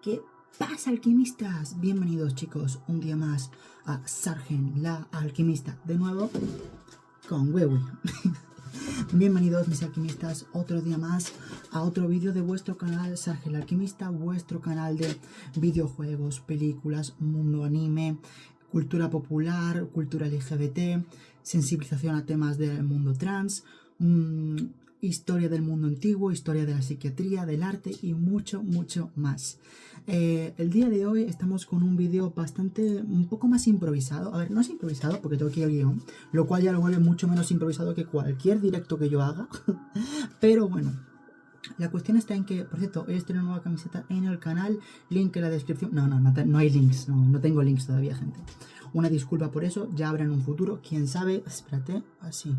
¿Qué pasa, alquimistas? Bienvenidos, chicos, un día más a Sargen, la alquimista, de nuevo con Wewe. Bienvenidos, mis alquimistas, otro día más a otro vídeo de vuestro canal Sargen, la alquimista, vuestro canal de videojuegos, películas, mundo anime, cultura popular, cultura LGBT, sensibilización a temas del mundo trans, historia del mundo antiguo, historia de la psiquiatría, del arte y mucho, mucho más. El día de hoy estamos con un vídeo un poco más improvisado. A ver, no es improvisado porque tengo aquí el guión, lo cual ya lo vuelve mucho menos improvisado que cualquier directo que yo haga. Pero bueno, la cuestión está en que, por cierto, hoy estoy en una nueva camiseta en el canal, link en la descripción. No hay links, no tengo links todavía, gente. Una disculpa por eso, ya habrá en un futuro, quién sabe. Espérate, así,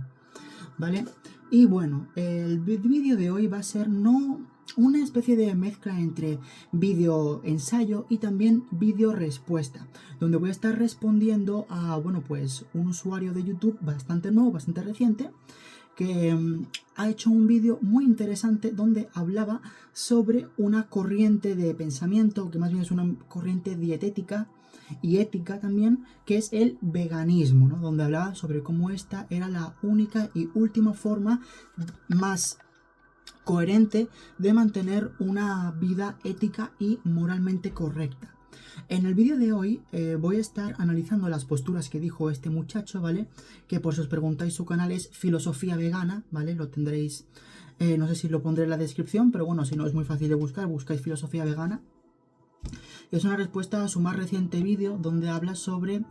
¿vale? Y bueno, el vídeo de hoy va a ser una especie de mezcla entre vídeo ensayo y también vídeo respuesta, donde voy a estar respondiendo a, bueno, pues un usuario de YouTube bastante nuevo, bastante reciente, que ha hecho un vídeo muy interesante donde hablaba sobre una corriente de pensamiento, que más bien es una corriente dietética y ética también, que es el veganismo, ¿no? Donde hablaba sobre cómo esta era la única y última forma más coherente de mantener una vida ética y moralmente correcta. En el vídeo de hoy voy a estar analizando las posturas que dijo este muchacho, ¿vale? Que por si os preguntáis, su canal es Filosofía Vegana, ¿vale? Lo tendréis, no sé si lo pondré en la descripción, pero bueno, si no es muy fácil de buscar, buscáis Filosofía Vegana. Es una respuesta a su más reciente vídeo donde habla sobre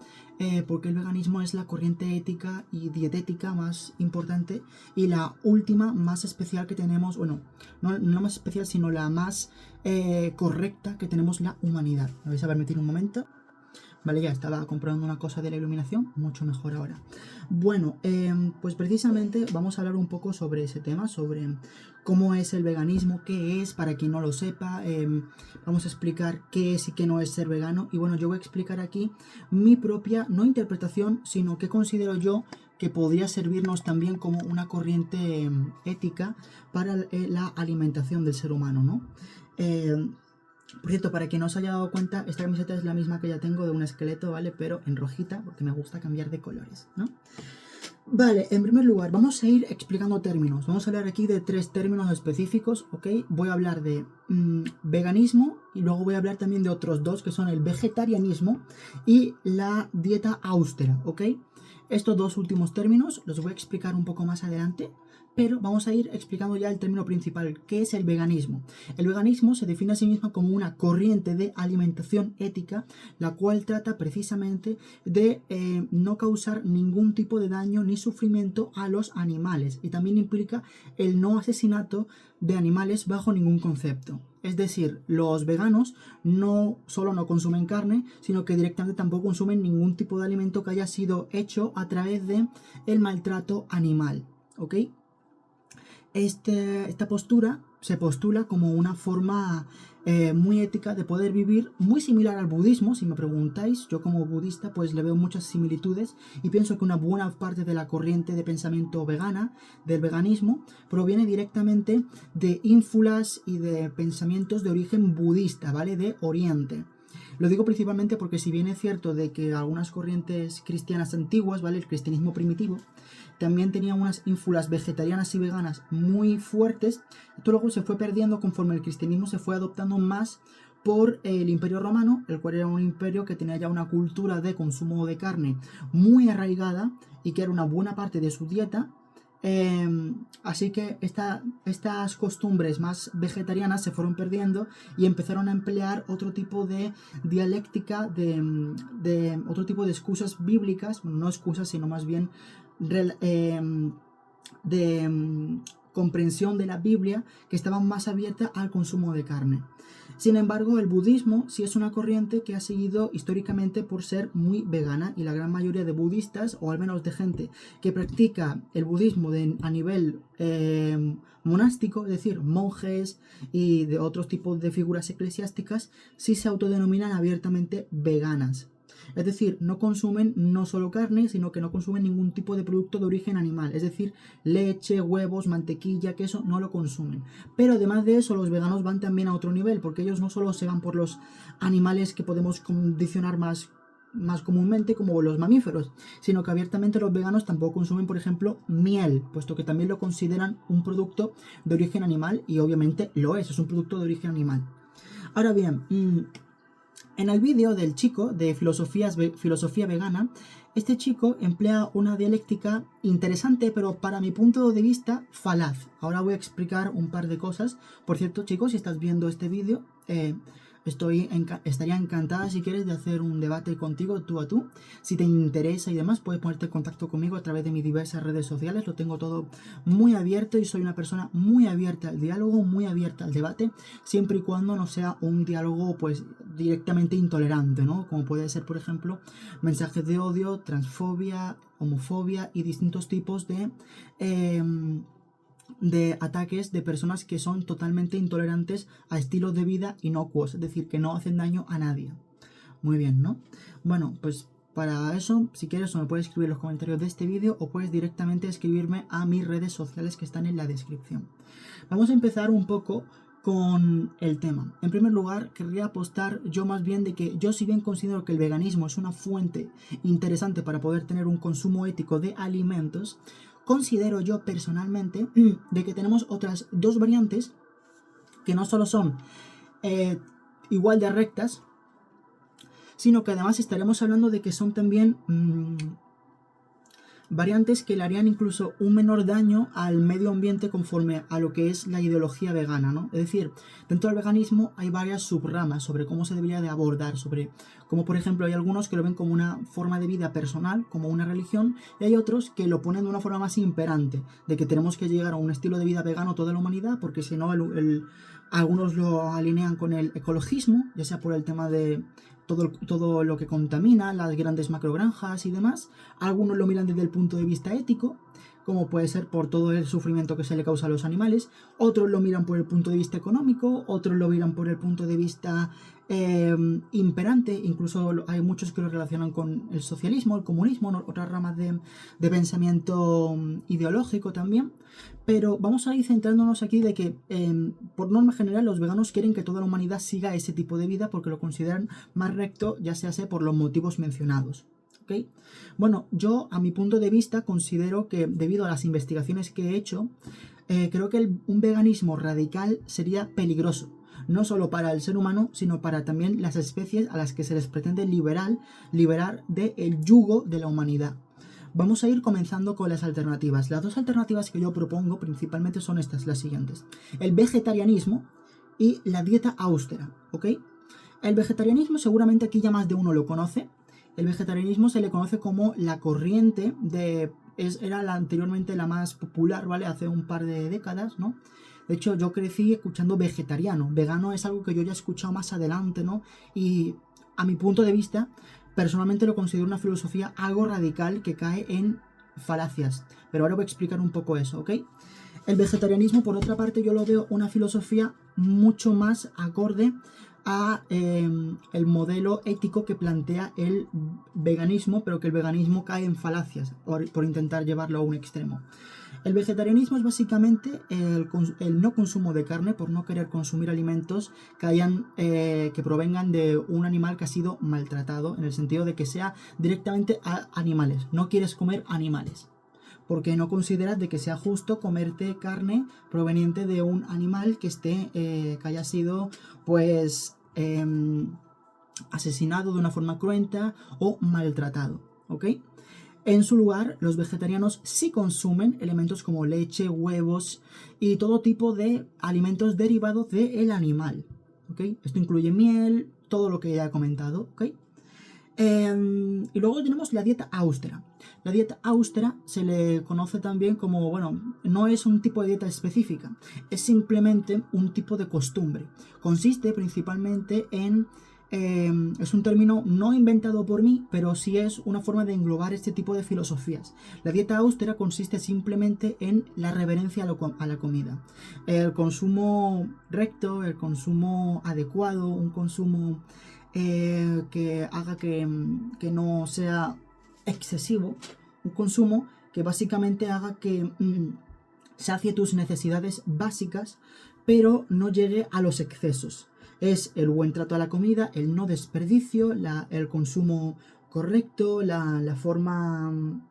por qué el veganismo es la corriente ética y dietética más importante y la última más especial que tenemos, bueno, no la más especial, sino la más correcta que tenemos la humanidad. Me vais a permitir un momento. Vale, ya estaba comprando una cosa de la iluminación, mucho mejor ahora. Bueno, pues precisamente vamos a hablar un poco sobre ese tema, sobre cómo es el veganismo, qué es, para quien no lo sepa. Vamos a explicar qué es y qué no es ser vegano. Y bueno, yo voy a explicar aquí mi propia, no interpretación, sino que considero yo que podría servirnos también como una corriente ética para la alimentación del ser humano, ¿no? Por cierto, para quien no os haya dado cuenta, esta camiseta es la misma que ya tengo de un esqueleto, ¿vale? Pero en rojita, porque me gusta cambiar de colores, ¿no? Vale, en primer lugar, vamos a ir explicando términos. Vamos a hablar aquí de 3 términos específicos, ¿ok? Voy a hablar de veganismo y luego voy a hablar también de otros 2, que son el vegetarianismo y la dieta austera, ¿ok? Estos 2 últimos términos los voy a explicar un poco más adelante, pero vamos a ir explicando ya el término principal, que es el veganismo. El veganismo se define a sí mismo como una corriente de alimentación ética, la cual trata precisamente de no causar ningún tipo de daño ni sufrimiento a los animales, y también implica el no asesinato de animales bajo ningún concepto. Es decir, los veganos no solo no consumen carne, sino que directamente tampoco consumen ningún tipo de alimento que haya sido hecho a través de el maltrato animal, ¿ok? Esta postura se postula como una forma muy ética de poder vivir, muy similar al budismo, si me preguntáis. Yo como budista pues le veo muchas similitudes y pienso que una buena parte de la corriente de pensamiento vegana, del veganismo, proviene directamente de ínfulas y de pensamientos de origen budista, ¿vale? De Oriente. Lo digo principalmente porque si bien es cierto de que algunas corrientes cristianas antiguas, ¿vale? El cristianismo primitivo, también tenía unas ínfulas vegetarianas y veganas muy fuertes. Esto luego se fue perdiendo conforme el cristianismo se fue adoptando más por el Imperio Romano, el cual era un imperio que tenía ya una cultura de consumo de carne muy arraigada y que era una buena parte de su dieta. Así que estas costumbres más vegetarianas se fueron perdiendo y empezaron a emplear otro tipo de dialéctica, de otro tipo de excusas bíblicas, no excusas, sino más bien de comprensión de la Biblia, que estaban más abiertas al consumo de carne. Sin embargo, el budismo sí es una corriente que ha seguido históricamente por ser muy vegana, y la gran mayoría de budistas, o al menos de gente que practica el budismo a nivel monástico, es decir, monjes y de otros tipos de figuras eclesiásticas, sí se autodenominan abiertamente veganas. Es decir, no consumen no solo carne, sino que no consumen ningún tipo de producto de origen animal. Es decir, leche, huevos, mantequilla, queso, no lo consumen. Pero además de eso, los veganos van también a otro nivel, porque ellos no solo se van por los animales que podemos condicionar más comúnmente como los mamíferos, sino que abiertamente los veganos tampoco consumen, por ejemplo, miel, puesto que también lo consideran un producto de origen animal y obviamente lo es un producto de origen animal. Ahora bien, en el vídeo del chico de filosofía vegana, este chico emplea una dialéctica interesante, pero para mi punto de vista falaz. Ahora voy a explicar un par de cosas. Por cierto, chicos, si estás viendo este vídeo, estaría encantada si quieres de hacer un debate contigo tú a tú. Si te interesa y demás, puedes ponerte en contacto conmigo a través de mis diversas redes sociales. Lo tengo todo muy abierto y soy una persona muy abierta al diálogo, muy abierta al debate, siempre y cuando no sea un diálogo pues directamente intolerante, ¿no? Como puede ser, por ejemplo, mensajes de odio, transfobia, homofobia y distintos tipos de ataques de personas que son totalmente intolerantes a estilos de vida inocuos, es decir, que no hacen daño a nadie. Muy bien, ¿no? Bueno, pues para eso, si quieres, me puedes escribir en los comentarios de este vídeo o puedes directamente escribirme a mis redes sociales que están en la descripción. Vamos a empezar un poco con el tema. En primer lugar, querría apostar yo más bien de que yo, si bien considero que el veganismo es una fuente interesante para poder tener un consumo ético de alimentos, considero yo personalmente de que tenemos otras dos variantes que no solo son igual de rectas, sino que además estaremos hablando de que son también variantes que le harían incluso un menor daño al medio ambiente conforme a lo que es la ideología vegana, ¿no? Es decir, dentro del veganismo hay varias subramas sobre cómo se debería de abordar, sobre cómo, por ejemplo, hay algunos que lo ven como una forma de vida personal, como una religión, y hay otros que lo ponen de una forma más imperante, de que tenemos que llegar a un estilo de vida vegano toda la humanidad, porque si no, algunos lo alinean con el ecologismo, ya sea por el tema de todo lo que contamina, las grandes macrogranjas y demás. Algunos lo miran desde el punto de vista ético, como puede ser por todo el sufrimiento que se le causa a los animales. Otros lo miran por el punto de vista económico, otros lo miran por el punto de vista imperante. Incluso hay muchos que lo relacionan con el socialismo, el comunismo, otras ramas de pensamiento ideológico también. Pero vamos a ir centrándonos aquí de que, por norma general, los veganos quieren que toda la humanidad siga ese tipo de vida porque lo consideran más recto, ya sea por los motivos mencionados. ¿Okay? Bueno, yo, a mi punto de vista, considero que, debido a las investigaciones que he hecho, creo que un veganismo radical sería peligroso. No solo para el ser humano, sino para también las especies a las que se les pretende liberar del yugo de la humanidad. Vamos a ir comenzando con las alternativas. Las dos alternativas que yo propongo principalmente son las siguientes. El vegetarianismo y la dieta austera, ¿ok? El vegetarianismo seguramente aquí ya más de uno lo conoce. El vegetarianismo se le conoce como la corriente era anteriormente la más popular, ¿vale? Hace un par de décadas, ¿no? De hecho, yo crecí escuchando vegetariano. Vegano es algo que yo ya he escuchado más adelante, ¿no? Y a mi punto de vista, personalmente lo considero una filosofía algo radical que cae en falacias. Pero ahora voy a explicar un poco eso, ¿ok? El vegetarianismo, por otra parte, yo lo veo una filosofía mucho más acorde a el modelo ético que plantea el veganismo, pero que el veganismo cae en falacias por intentar llevarlo a un extremo. El vegetarianismo es básicamente el no consumo de carne, por no querer consumir alimentos que provengan de un animal que ha sido maltratado, en el sentido de que sea directamente a animales. No quieres comer animales, porque no consideras de que sea justo comerte carne proveniente de un animal que haya sido, pues, asesinado de una forma cruenta o maltratado, ¿ok? En su lugar, los vegetarianos sí consumen elementos como leche, huevos y todo tipo de alimentos derivados del animal, ¿ok? Esto incluye miel, todo lo que ya he comentado, ¿ok? Y luego tenemos la dieta austera. La dieta austera se le conoce también como, bueno, no es un tipo de dieta específica, es simplemente un tipo de costumbre. Consiste principalmente es un término no inventado por mí, pero sí es una forma de englobar este tipo de filosofías. La dieta austera consiste simplemente en la reverencia a la comida. El consumo recto, el consumo adecuado, un consumo que haga que no sea excesivo, un consumo que básicamente haga que sacie tus necesidades básicas, pero no llegue a los excesos. Es el buen trato a la comida, el no desperdicio, el consumo correcto, la forma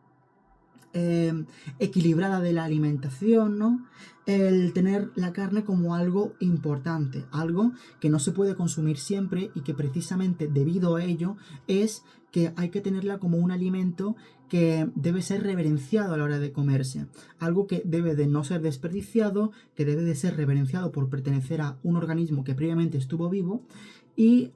equilibrada de la alimentación, ¿no? El tener la carne como algo importante, algo que no se puede consumir siempre y que precisamente debido a ello es que hay que tenerla como un alimento que debe ser reverenciado a la hora de comerse, algo que debe de no ser desperdiciado, que debe de ser reverenciado por pertenecer a un organismo que previamente estuvo vivo y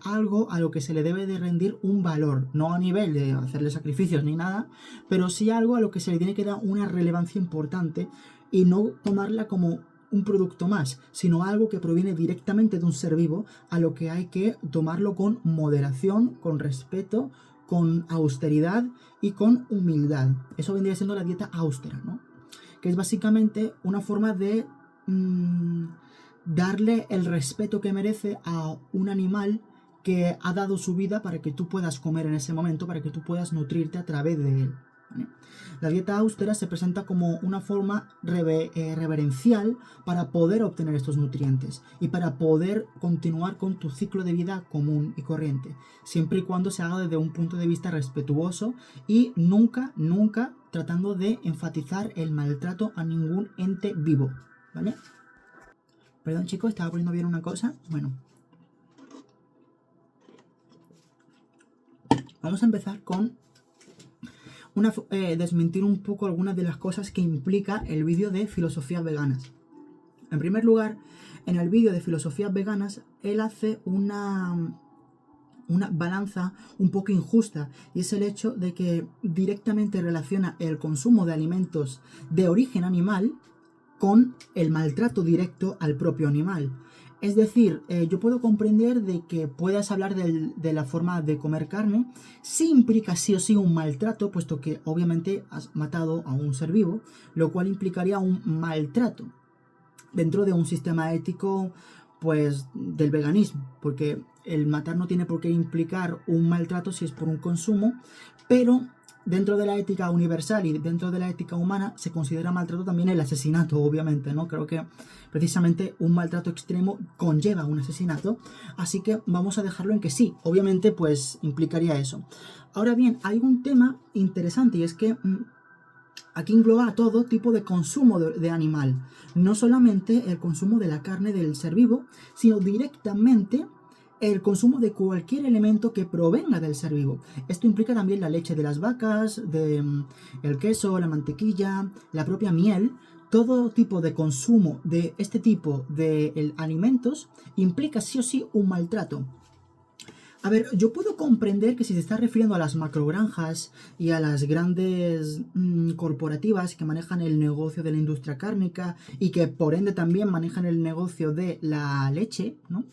algo a lo que se le debe de rendir un valor, no a nivel de hacerle sacrificios ni nada, pero sí algo a lo que se le tiene que dar una relevancia importante y no tomarla como un producto más, sino algo que proviene directamente de un ser vivo, a lo que hay que tomarlo con moderación, con respeto, con austeridad y con humildad. Eso vendría siendo la dieta austera, ¿no? Que es básicamente una forma de darle el respeto que merece a un animal que ha dado su vida para que tú puedas comer en ese momento, para que tú puedas nutrirte a través de él, ¿vale? La dieta austera se presenta como una forma reverencial para poder obtener estos nutrientes y para poder continuar con tu ciclo de vida común y corriente, siempre y cuando se haga desde un punto de vista respetuoso y nunca tratando de enfatizar el maltrato a ningún ente vivo, ¿vale? Perdón, chicos, estaba poniendo bien una cosa. Bueno, vamos a empezar con desmentir un poco algunas de las cosas que implica el vídeo de filosofías veganas. En primer lugar, en el vídeo de filosofías veganas, él hace una balanza un poco injusta, y es el hecho de que directamente relaciona el consumo de alimentos de origen animal con el maltrato directo al propio animal. Es decir, yo puedo comprender de que puedas hablar de la forma de comer carne, si implica sí o sí un maltrato, puesto que obviamente has matado a un ser vivo, lo cual implicaría un maltrato dentro de un sistema ético, pues, del veganismo, porque el matar no tiene por qué implicar un maltrato si es por un consumo, pero dentro de la ética universal y dentro de la ética humana se considera maltrato también el asesinato, obviamente, ¿no? Creo que precisamente un maltrato extremo conlleva un asesinato, así que vamos a dejarlo en que sí, obviamente pues implicaría eso. Ahora bien, hay un tema interesante y es que aquí engloba todo tipo de consumo de animal, no solamente el consumo de la carne del ser vivo, sino directamente el consumo de cualquier elemento que provenga del ser vivo. Esto implica también la leche de las vacas, el queso, la mantequilla, la propia miel. Todo tipo de consumo de este tipo de alimentos implica sí o sí un maltrato. A ver, yo puedo comprender que si se está refiriendo a las macrogranjas y a las grandes corporativas que manejan el negocio de la industria cárnica y que por ende también manejan el negocio de la leche, ¿no?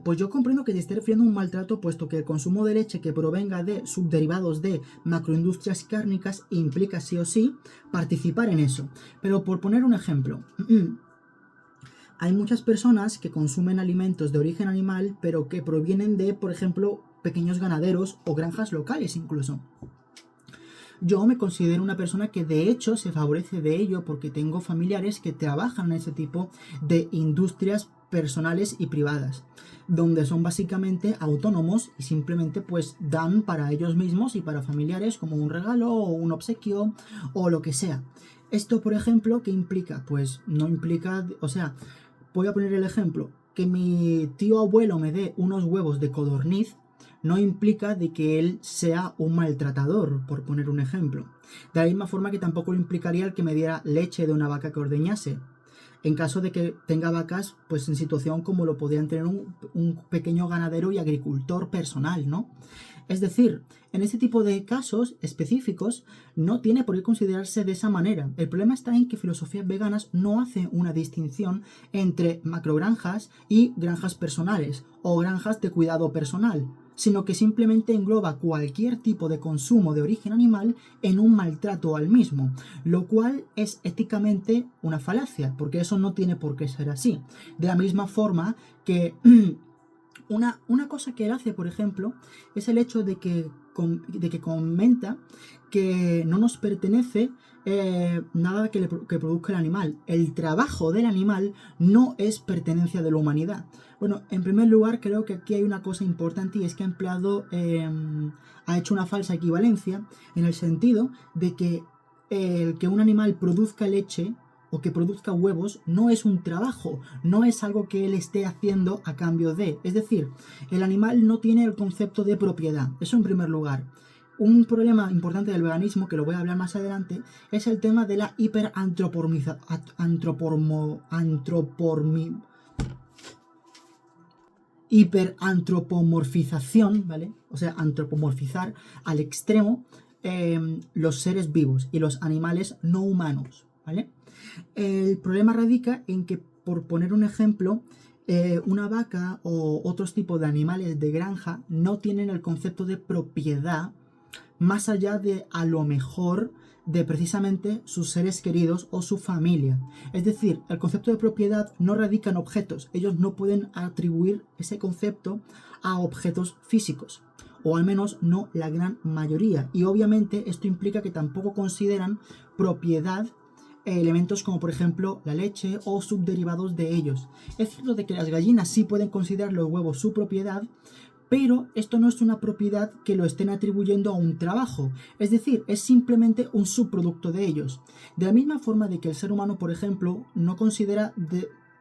Pues yo comprendo que se esté refiriendo a un maltrato, puesto que el consumo de leche que provenga de subderivados de macroindustrias cárnicas implica sí o sí participar en eso. Pero por poner un ejemplo, hay muchas personas que consumen alimentos de origen animal, pero que provienen de, por ejemplo, pequeños ganaderos o granjas locales incluso. Yo me considero una persona que de hecho se favorece de ello porque tengo familiares que trabajan en ese tipo de industrias personales y privadas, donde son básicamente autónomos y simplemente pues dan para ellos mismos y para familiares como un regalo o un obsequio o lo que sea. Esto, por ejemplo, ¿qué implica? Pues no implica, o sea, voy a poner el ejemplo, que mi tío abuelo me dé unos huevos de codorniz no implica de que él sea un maltratador, por poner un ejemplo. De la misma forma que tampoco lo implicaría el que me diera leche de una vaca que ordeñase, en caso de que tenga vacas pues en situación como lo podrían tener un pequeño ganadero y agricultor personal, ¿no? Es decir, en este tipo de casos específicos no tiene por qué considerarse de esa manera. El problema está en que filosofías veganas no hace una distinción entre macrogranjas y granjas personales o granjas de cuidado personal, sino que simplemente engloba cualquier tipo de consumo de origen animal en un maltrato al mismo, lo cual es éticamente una falacia, porque eso no tiene por qué ser así. De la misma forma que Una cosa que él hace, por ejemplo, es el hecho de que comenta que no nos pertenece nada que produzca el animal. El trabajo del animal no es pertenencia de la humanidad. Bueno, en primer lugar, creo que aquí hay una cosa importante y es que ha hecho una falsa equivalencia en el sentido de que el que un animal produzca leche o que produzca huevos no es un trabajo, no es algo que él esté haciendo a cambio de. Es decir, el animal no tiene el concepto de propiedad. Eso en primer lugar. Un problema importante del veganismo, que lo voy a hablar más adelante, es el tema de la hiperantropomorfización, ¿vale? O sea, antropomorfizar al extremo los seres vivos y los animales no humanos, ¿vale? El problema radica en que, por poner un ejemplo, una vaca o otros tipos de animales de granja no tienen el concepto de propiedad más allá de, a lo mejor, de precisamente sus seres queridos o su familia. Es decir, el concepto de propiedad no radica en objetos. Ellos no pueden atribuir ese concepto a objetos físicos, o al menos no la gran mayoría. Y obviamente esto implica que tampoco consideran propiedad elementos como por ejemplo la leche o subderivados de ellos. Es cierto de que las gallinas sí pueden considerar los huevos su propiedad, pero esto no es una propiedad que lo estén atribuyendo a un trabajo, es decir, es simplemente un subproducto de ellos. De la misma forma de que el ser humano, por ejemplo, no considera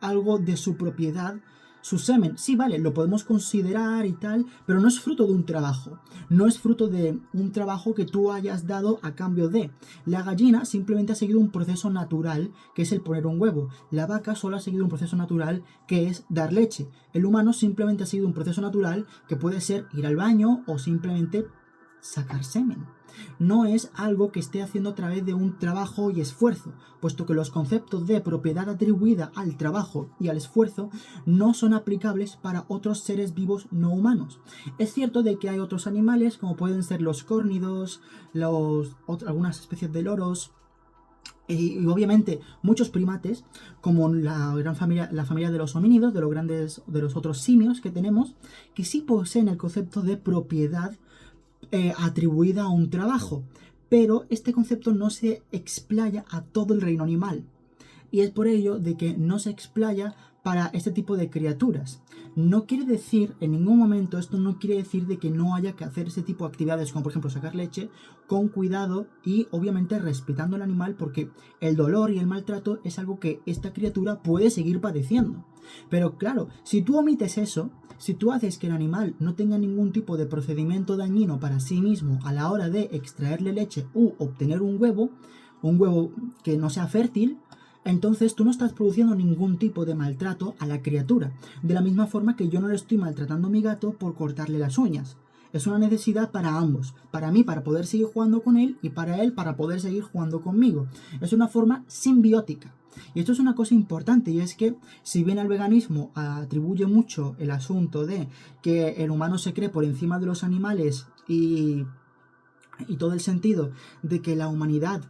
algo de su propiedad su semen. Sí, vale, lo podemos considerar y tal, pero no es fruto de un trabajo. No es fruto de un trabajo que tú hayas dado a cambio de. La gallina simplemente ha seguido un proceso natural, que es el poner un huevo. La vaca solo ha seguido un proceso natural, que es dar leche. El humano simplemente ha seguido un proceso natural, que puede ser ir al baño o simplemente sacar semen. No es algo que esté haciendo a través de un trabajo y esfuerzo, puesto que los conceptos de propiedad atribuida al trabajo y al esfuerzo no son aplicables para otros seres vivos no humanos. Es cierto de que hay otros animales, como pueden ser los córnidos, algunas especies de loros, y obviamente muchos primates, como la familia de los homínidos, de los otros simios que tenemos, que sí poseen el concepto de propiedad atribuida a un trabajo, pero este concepto no se explaya a todo el reino animal. Y es por ello de que no se explaya para este tipo de criaturas. No quiere decir, en ningún momento, esto no quiere decir de que no haya que hacer ese tipo de actividades, como por ejemplo sacar leche, con cuidado y obviamente respetando al animal, porque el dolor y el maltrato es algo que esta criatura puede seguir padeciendo. Pero claro, si tú omites eso, si tú haces que el animal no tenga ningún tipo de procedimiento dañino para sí mismo a la hora de extraerle leche u obtener un huevo que no sea fértil, entonces tú no estás produciendo ningún tipo de maltrato a la criatura. De la misma forma que yo no le estoy maltratando a mi gato por cortarle las uñas. Es una necesidad para ambos. Para mí, para poder seguir jugando con él, y para él, para poder seguir jugando conmigo. Es una forma simbiótica. Y esto es una cosa importante, y es que si bien el veganismo atribuye mucho el asunto de que el humano se cree por encima de los animales y todo el sentido de que la humanidad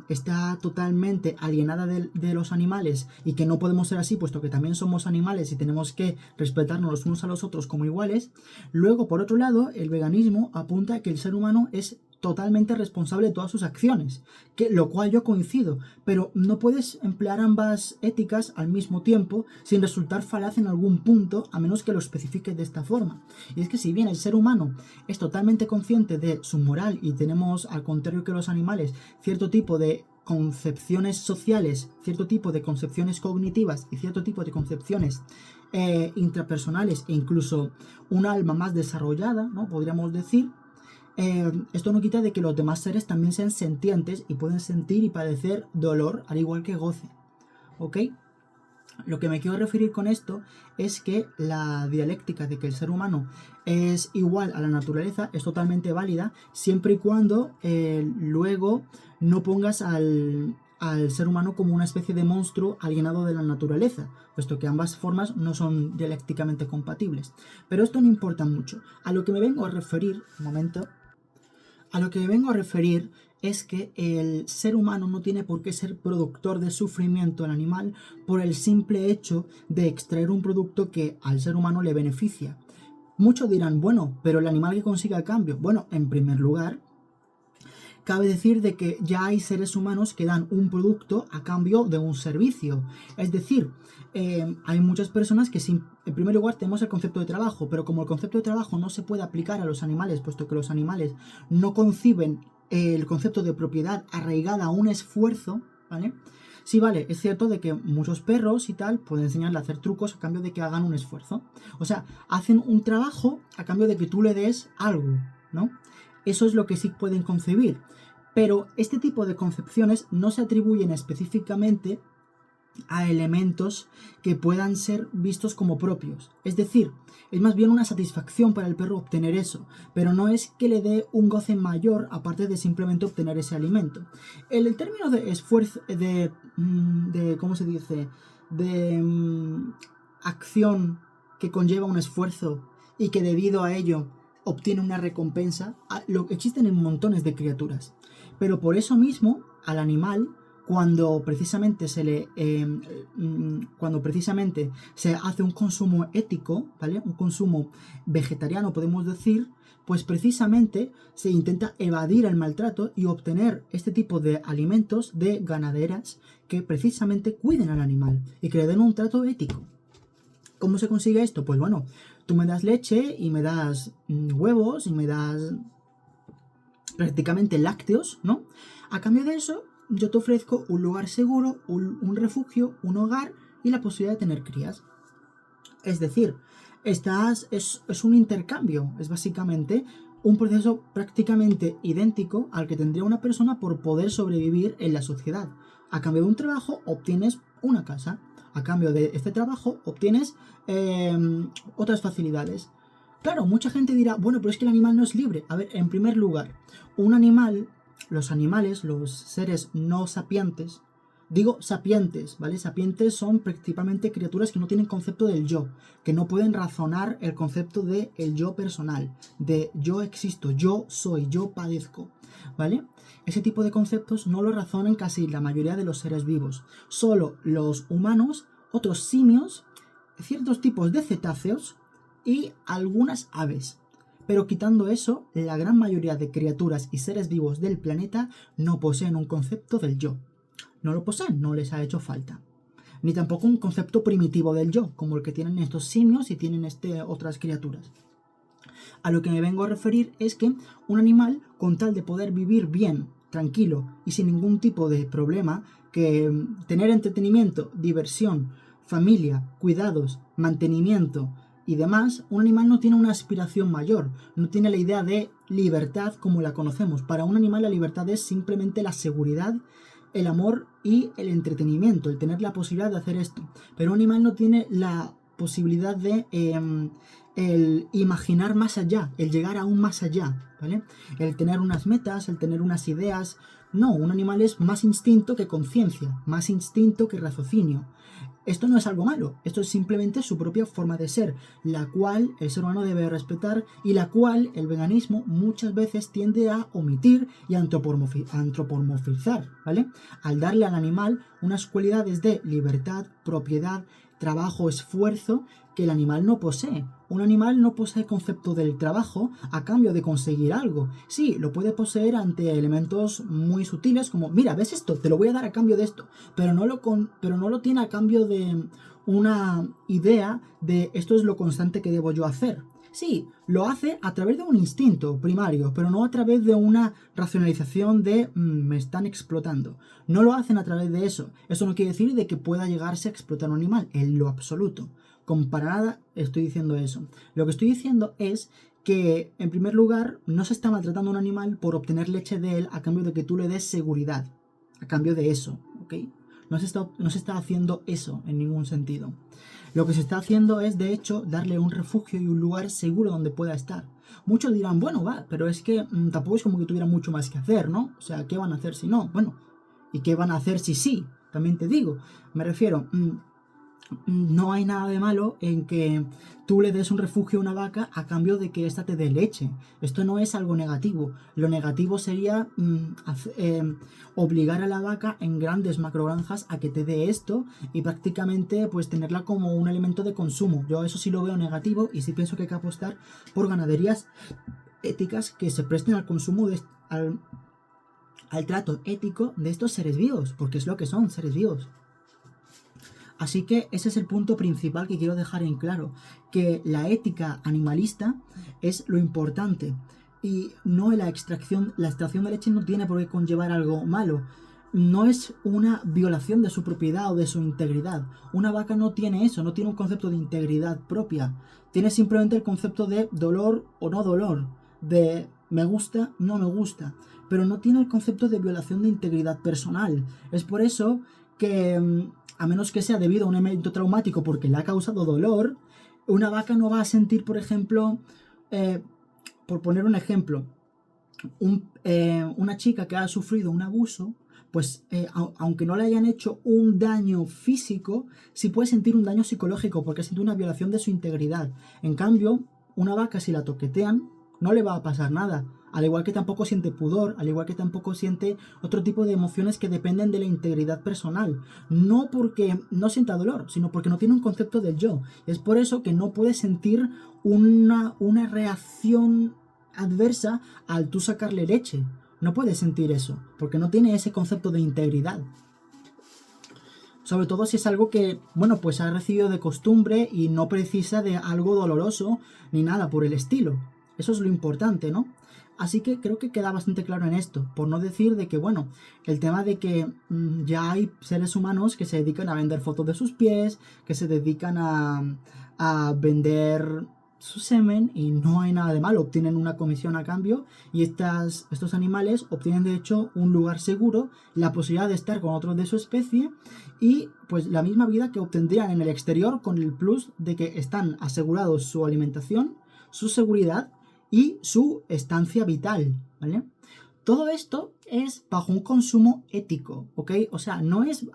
está totalmente alienada de los animales y que no podemos ser así, puesto que también somos animales y tenemos que respetarnos los unos a los otros como iguales. Luego, por otro lado, el veganismo apunta a que el ser humano es totalmente responsable de todas sus acciones, lo cual yo coincido, pero no puedes emplear ambas éticas al mismo tiempo sin resultar falaz en algún punto, a menos que lo especifiques de esta forma. Y es que si bien el ser humano es totalmente consciente de su moral y tenemos, al contrario que los animales, cierto tipo de concepciones sociales, cierto tipo de concepciones cognitivas y cierto tipo de concepciones intrapersonales e incluso un alma más desarrollada, ¿no? Podríamos decir, esto no quita de que los demás seres también sean sentientes y pueden sentir y padecer dolor al igual que goce, ¿ok? Lo que me quiero referir con esto es que la dialéctica de que el ser humano es igual a la naturaleza es totalmente válida siempre y cuando luego no pongas al ser humano como una especie de monstruo alienado de la naturaleza, puesto que ambas formas no son dialécticamente compatibles. Pero esto no importa mucho. A lo que me vengo a referir, un momento, a lo que me vengo a referir es que el ser humano no tiene por qué ser productor de sufrimiento al animal por el simple hecho de extraer un producto que al ser humano le beneficia. Muchos dirán, bueno, pero el animal que consigue a cambio. Bueno, en primer lugar, cabe decir de que ya hay seres humanos que dan un producto a cambio de un servicio. Es decir, hay muchas personas que en primer lugar tenemos el concepto de trabajo, pero como el concepto de trabajo no se puede aplicar a los animales, puesto que los animales no conciben el concepto de propiedad arraigada a un esfuerzo, ¿vale? Sí, vale, es cierto de que muchos perros y tal pueden enseñarle a hacer trucos a cambio de que hagan un esfuerzo. O sea, hacen un trabajo a cambio de que tú le des algo, ¿no? Eso es lo que sí pueden concebir. Pero este tipo de concepciones no se atribuyen específicamente a elementos que puedan ser vistos como propios. Es decir, es más bien una satisfacción para el perro obtener eso, pero no es que le dé un goce mayor aparte de simplemente obtener ese alimento. El término de esfuerzo, ¿cómo se dice? De acción que conlleva un esfuerzo y que debido a ello obtiene una recompensa, existen en montones de criaturas. Pero por eso mismo, al animal, cuando precisamente se hace un consumo ético, ¿vale? Un consumo vegetariano, podemos decir, pues precisamente se intenta evadir el maltrato y obtener este tipo de alimentos de ganaderas que precisamente cuiden al animal y que le den un trato ético. ¿Cómo se consigue esto? Pues bueno, tú me das leche y me das huevos y me das prácticamente lácteos, ¿no? A cambio de eso, yo te ofrezco un lugar seguro, un refugio, un hogar y la posibilidad de tener crías. Es decir, es un intercambio, es básicamente un proceso prácticamente idéntico al que tendría una persona por poder sobrevivir en la sociedad. A cambio de un trabajo obtienes una casa, a cambio de este trabajo obtienes otras facilidades. Claro, mucha gente dirá, bueno, pero es que el animal no es libre. A ver, en primer lugar, un animal, los animales, los seres no sapientes, digo sapientes, ¿vale? Sapientes son principalmente criaturas que no tienen concepto del yo, que no pueden razonar el concepto de el yo personal, de yo existo, yo soy, yo padezco, ¿vale? Ese tipo de conceptos no lo razonan casi la mayoría de los seres vivos. Solo los humanos, otros simios, ciertos tipos de cetáceos y algunas aves. Pero quitando eso, la gran mayoría de criaturas y seres vivos del planeta no poseen un concepto del yo. No lo poseen, no les ha hecho falta. Ni tampoco un concepto primitivo del yo, como el que tienen estos simios y tienen otras criaturas. A lo que me vengo a referir es que un animal, con tal de poder vivir bien, tranquilo y sin ningún tipo de problema, que tener entretenimiento, diversión, familia, cuidados, mantenimiento y demás, un animal no tiene una aspiración mayor, no tiene la idea de libertad como la conocemos. Para un animal la libertad es simplemente la seguridad, el amor y el entretenimiento, el tener la posibilidad de hacer esto. Pero un animal no tiene la posibilidad de el imaginar más allá, el llegar aún más allá, ¿vale? El tener unas metas, el tener unas ideas. No, un animal es más instinto que conciencia, más instinto que raciocinio. Esto no es algo malo, esto es simplemente su propia forma de ser, la cual el ser humano debe respetar y la cual el veganismo muchas veces tiende a omitir y a antropomorfizar, ¿vale? Al darle al animal unas cualidades de libertad, propiedad, trabajo, esfuerzo que el animal no posee. Un animal no posee concepto del trabajo a cambio de conseguir algo. Sí, lo puede poseer ante elementos muy sutiles como, mira, ¿ves esto? Te lo voy a dar a cambio de esto. Pero no lo tiene a cambio de una idea de esto es lo constante que debo yo hacer. Sí, lo hace a través de un instinto primario, pero no a través de una racionalización de me están explotando. No lo hacen a través de eso. Eso no quiere decir de que pueda llegarse a explotar un animal, en lo absoluto. Para nada estoy diciendo eso. Lo que estoy diciendo es que, en primer lugar, no se está maltratando a un animal por obtener leche de él a cambio de que tú le des seguridad. A cambio de eso, ¿ok? No se está haciendo eso en ningún sentido. Lo que se está haciendo es, de hecho, darle un refugio y un lugar seguro donde pueda estar. Muchos dirán, bueno, va, pero es que tampoco es como que tuviera mucho más que hacer, ¿no? O sea, ¿qué van a hacer si no? Bueno, ¿y qué van a hacer si sí? También te digo, me refiero, no hay nada de malo en que tú le des un refugio a una vaca a cambio de que ésta te dé leche. Esto no es algo negativo. Lo negativo sería obligar a la vaca en grandes macrogranjas a que te dé esto y prácticamente pues tenerla como un elemento de consumo. Yo eso sí lo veo negativo y sí pienso que hay que apostar por ganaderías éticas que se presten al consumo al trato ético de estos seres vivos, porque es lo que son, seres vivos. Así que ese es el punto principal que quiero dejar en claro, que la ética animalista es lo importante y no la extracción de leche no tiene por qué conllevar algo malo. No es una violación de su propiedad o de su integridad. Una vaca no tiene eso, no tiene un concepto de integridad propia. Tiene simplemente el concepto de dolor o no dolor, de me gusta, no me gusta, pero no tiene el concepto de violación de integridad personal. Es por eso que a menos que sea debido a un evento traumático porque le ha causado dolor, una vaca no va a sentir, por ejemplo, por poner un ejemplo, una chica que ha sufrido un abuso, pues aunque no le hayan hecho un daño físico, sí puede sentir un daño psicológico porque ha sentido una violación de su integridad. En cambio, una vaca si la toquetean, no le va a pasar nada. Al igual que tampoco siente pudor, al igual que tampoco siente otro tipo de emociones que dependen de la integridad personal. No porque no sienta dolor, sino porque no tiene un concepto del yo. Es por eso que no puede sentir una reacción adversa al tú sacarle leche. No puede sentir eso, porque no tiene ese concepto de integridad. Sobre todo si es algo que, bueno, pues ha recibido de costumbre y no precisa de algo doloroso ni nada por el estilo. Eso es lo importante, ¿no? Así que creo que queda bastante claro en esto, por no decir de que, bueno, el tema de que ya hay seres humanos que se dedican a vender fotos de sus pies, que se dedican a vender su semen y no hay nada de malo, obtienen una comisión a cambio y estos animales obtienen de hecho un lugar seguro, la posibilidad de estar con otros de su especie y pues la misma vida que obtendrían en el exterior con el plus de que están asegurados su alimentación, su seguridad y su estancia vital, ¿vale? Todo esto es bajo un consumo ético, ¿ok? O sea, no es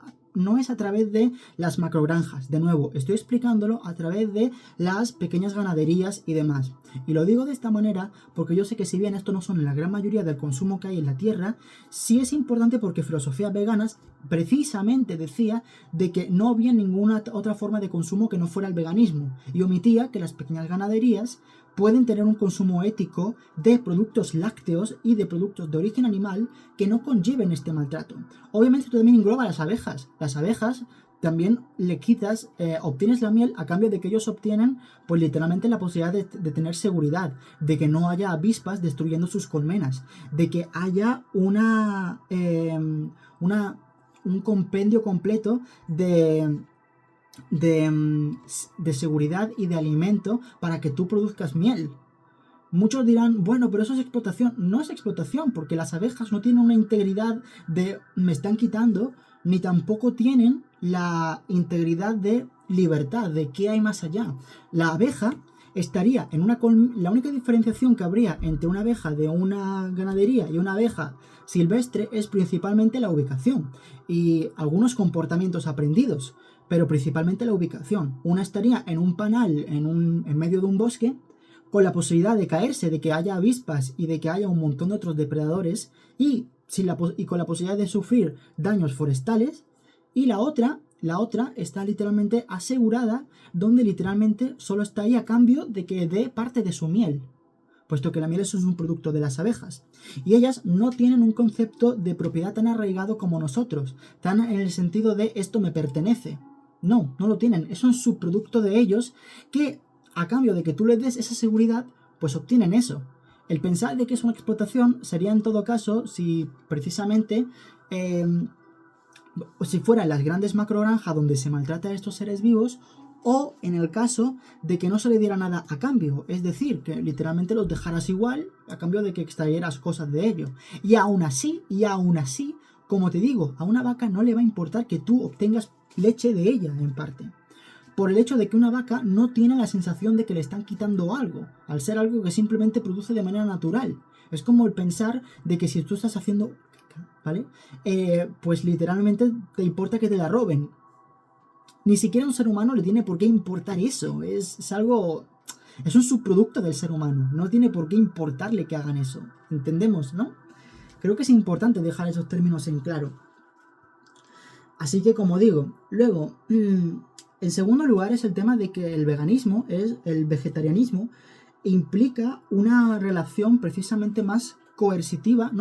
a través de las macrogranjas. De nuevo, estoy explicándolo a través de las pequeñas ganaderías y demás. Y lo digo de esta manera porque yo sé que si bien esto no son en la gran mayoría del consumo que hay en la Tierra, sí es importante porque filosofías veganas precisamente decía de que no había ninguna otra forma de consumo que no fuera el veganismo. Y omitía que las pequeñas ganaderías pueden tener un consumo ético de productos lácteos y de productos de origen animal que no conlleven este maltrato. Obviamente esto también engloba a las abejas. Las abejas también le quitas, obtienes la miel a cambio de que ellos obtienen, pues literalmente la posibilidad de tener seguridad, de que no haya avispas destruyendo sus colmenas, de que haya un compendio completo de seguridad y de alimento para que tú produzcas miel. Muchos dirán, bueno, pero eso es explotación. No es explotación, porque las abejas no tienen una integridad de me están quitando, ni tampoco tienen la integridad de libertad, de qué hay más allá. La abeja estaría en la única diferenciación que habría entre una abeja de una ganadería y una abeja silvestre es principalmente la ubicación y algunos comportamientos aprendidos, pero principalmente la ubicación. Una estaría en un panal, en medio de un bosque, con la posibilidad de caerse, de que haya avispas y de que haya un montón de otros depredadores y con la posibilidad de sufrir daños forestales. Y la otra está literalmente asegurada, donde literalmente solo está ahí a cambio de que dé parte de su miel, puesto que la miel es un producto de las abejas. Y ellas no tienen un concepto de propiedad tan arraigado como nosotros, tan en el sentido de esto me pertenece. No lo tienen, es un subproducto de ellos que a cambio de que tú les des esa seguridad, pues obtienen eso. El pensar de que es una explotación sería en todo caso si precisamente si fueran las grandes macrogranjas donde se maltrata a estos seres vivos o en el caso de que no se le diera nada a cambio, es decir, que literalmente los dejaras igual a cambio de que extrayeras cosas de ello. Y aún así, como te digo, a una vaca no le va a importar que tú obtengas leche de ella en parte, por el hecho de que una vaca no tiene la sensación de que le están quitando algo, al ser algo que simplemente produce de manera natural. Es como el pensar de que si tú estás haciendo caca, ¿vale? Pues literalmente te importa que te la roben. Ni siquiera a un ser humano le tiene por qué importar eso. Es algo... Es un subproducto del ser humano. No tiene por qué importarle que hagan eso. ¿Entendemos, no? Creo que es importante dejar esos términos en claro. Así que, como digo, luego, en segundo lugar es el tema de que el veganismo, el vegetarianismo, implica una relación precisamente más coercitiva,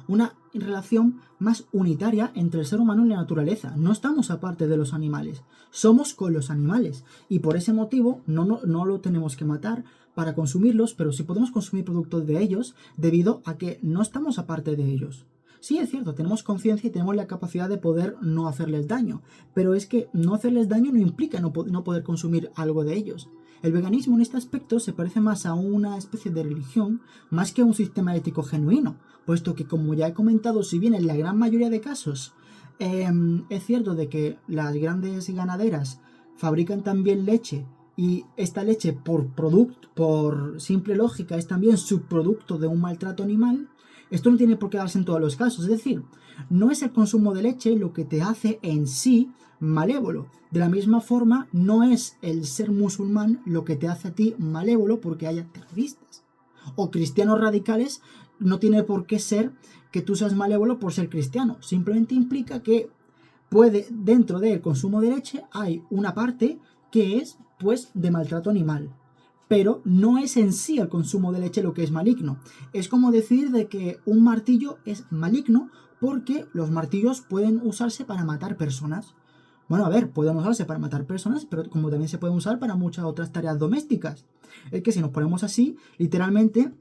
una relación más unitaria entre el ser humano y la naturaleza. No estamos aparte de los animales, somos con los animales y por ese motivo no lo tenemos que matar para consumirlos, pero sí podemos consumir productos de ellos debido a que no estamos aparte de ellos. Sí, es cierto, tenemos conciencia y tenemos la capacidad de poder no hacerles daño, pero es que no hacerles daño no implica no poder consumir algo de ellos. El veganismo en este aspecto se parece más a una especie de religión más que a un sistema ético genuino, puesto que, como ya he comentado, si bien en la gran mayoría de casos es cierto de que las grandes ganaderas fabrican también leche y esta leche por simple lógica es también subproducto de un maltrato animal, esto no tiene por qué darse en todos los casos. Es decir, no es el consumo de leche lo que te hace en sí malévolo. De la misma forma, no es el ser musulmán lo que te hace a ti malévolo porque haya terroristas. O cristianos radicales, no tiene por qué ser que tú seas malévolo por ser cristiano. Simplemente implica que dentro del consumo de leche hay una parte que es, pues, de maltrato animal. Pero no es en sí el consumo de leche lo que es maligno. Es como decir de que un martillo es maligno porque los martillos pueden usarse para matar personas. Bueno, a ver, pueden usarse para matar personas, pero como también se pueden usar para muchas otras tareas domésticas. Es que si nos ponemos así, literalmente,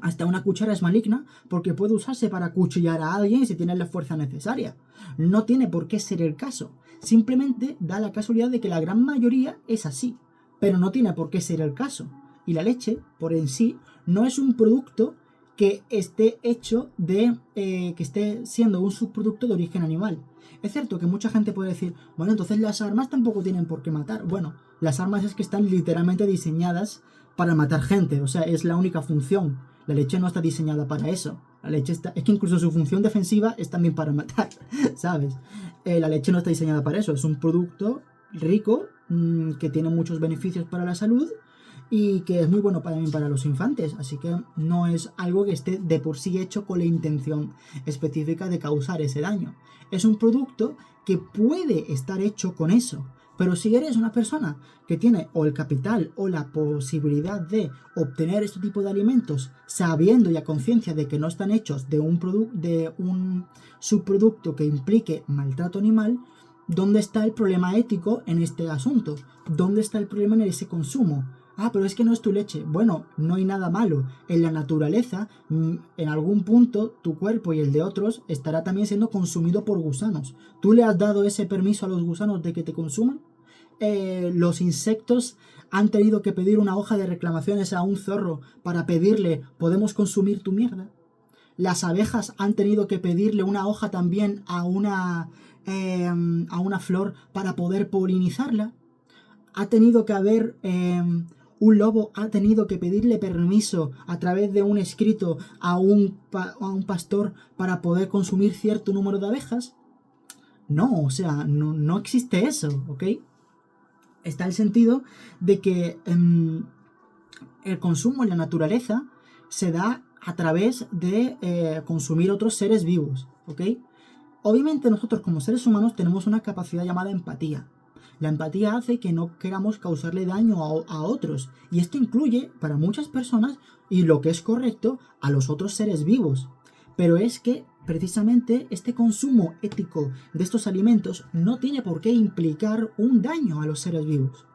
hasta una cuchara es maligna porque puede usarse para acuchillar a alguien si tiene la fuerza necesaria. No tiene por qué ser el caso. Simplemente da la casualidad de que la gran mayoría es así. Pero no tiene por qué ser el caso. Y la leche, por en sí, no es un producto que esté hecho que esté siendo un subproducto de origen animal. Es cierto que mucha gente puede decir, bueno, entonces las armas tampoco tienen por qué matar. Bueno, las armas es que están literalmente diseñadas para matar gente, o sea, es la única función. La leche no está diseñada para eso. La leche es que incluso su función defensiva es también para matar, ¿sabes? La leche no está diseñada para eso, es un producto rico que tiene muchos beneficios para la salud y que es muy bueno también para los infantes, así que no es algo que esté de por sí hecho con la intención específica de causar ese daño. Es un producto que puede estar hecho con eso, pero si eres una persona que tiene o el capital o la posibilidad de obtener este tipo de alimentos sabiendo y a conciencia de que no están hechos de un subproducto que implique maltrato animal, ¿dónde está el problema ético en este asunto? ¿Dónde está el problema en ese consumo? Ah, pero es que no es tu leche. Bueno, no hay nada malo. En la naturaleza, en algún punto, tu cuerpo y el de otros estará también siendo consumido por gusanos. ¿Tú le has dado ese permiso a los gusanos de que te consuman? Los insectos han tenido que pedir una hoja de reclamaciones a un zorro para pedirle, ¿podemos consumir tu mierda? Las abejas han tenido que pedirle una hoja también a una flor para poder polinizarla. Ha tenido que haber... un lobo ha tenido que pedirle permiso a través de un escrito a un pastor para poder consumir cierto número de abejas. No, o sea, no existe eso, ¿ok? Está el sentido de que el consumo en la naturaleza se da a través de consumir otros seres vivos, ¿ok? Obviamente nosotros como seres humanos tenemos una capacidad llamada empatía. La empatía hace que no queramos causarle daño a otros, y esto incluye para muchas personas, y lo que es correcto, a los otros seres vivos. Pero es que precisamente este consumo ético de estos alimentos no tiene por qué implicar un daño a los seres vivos.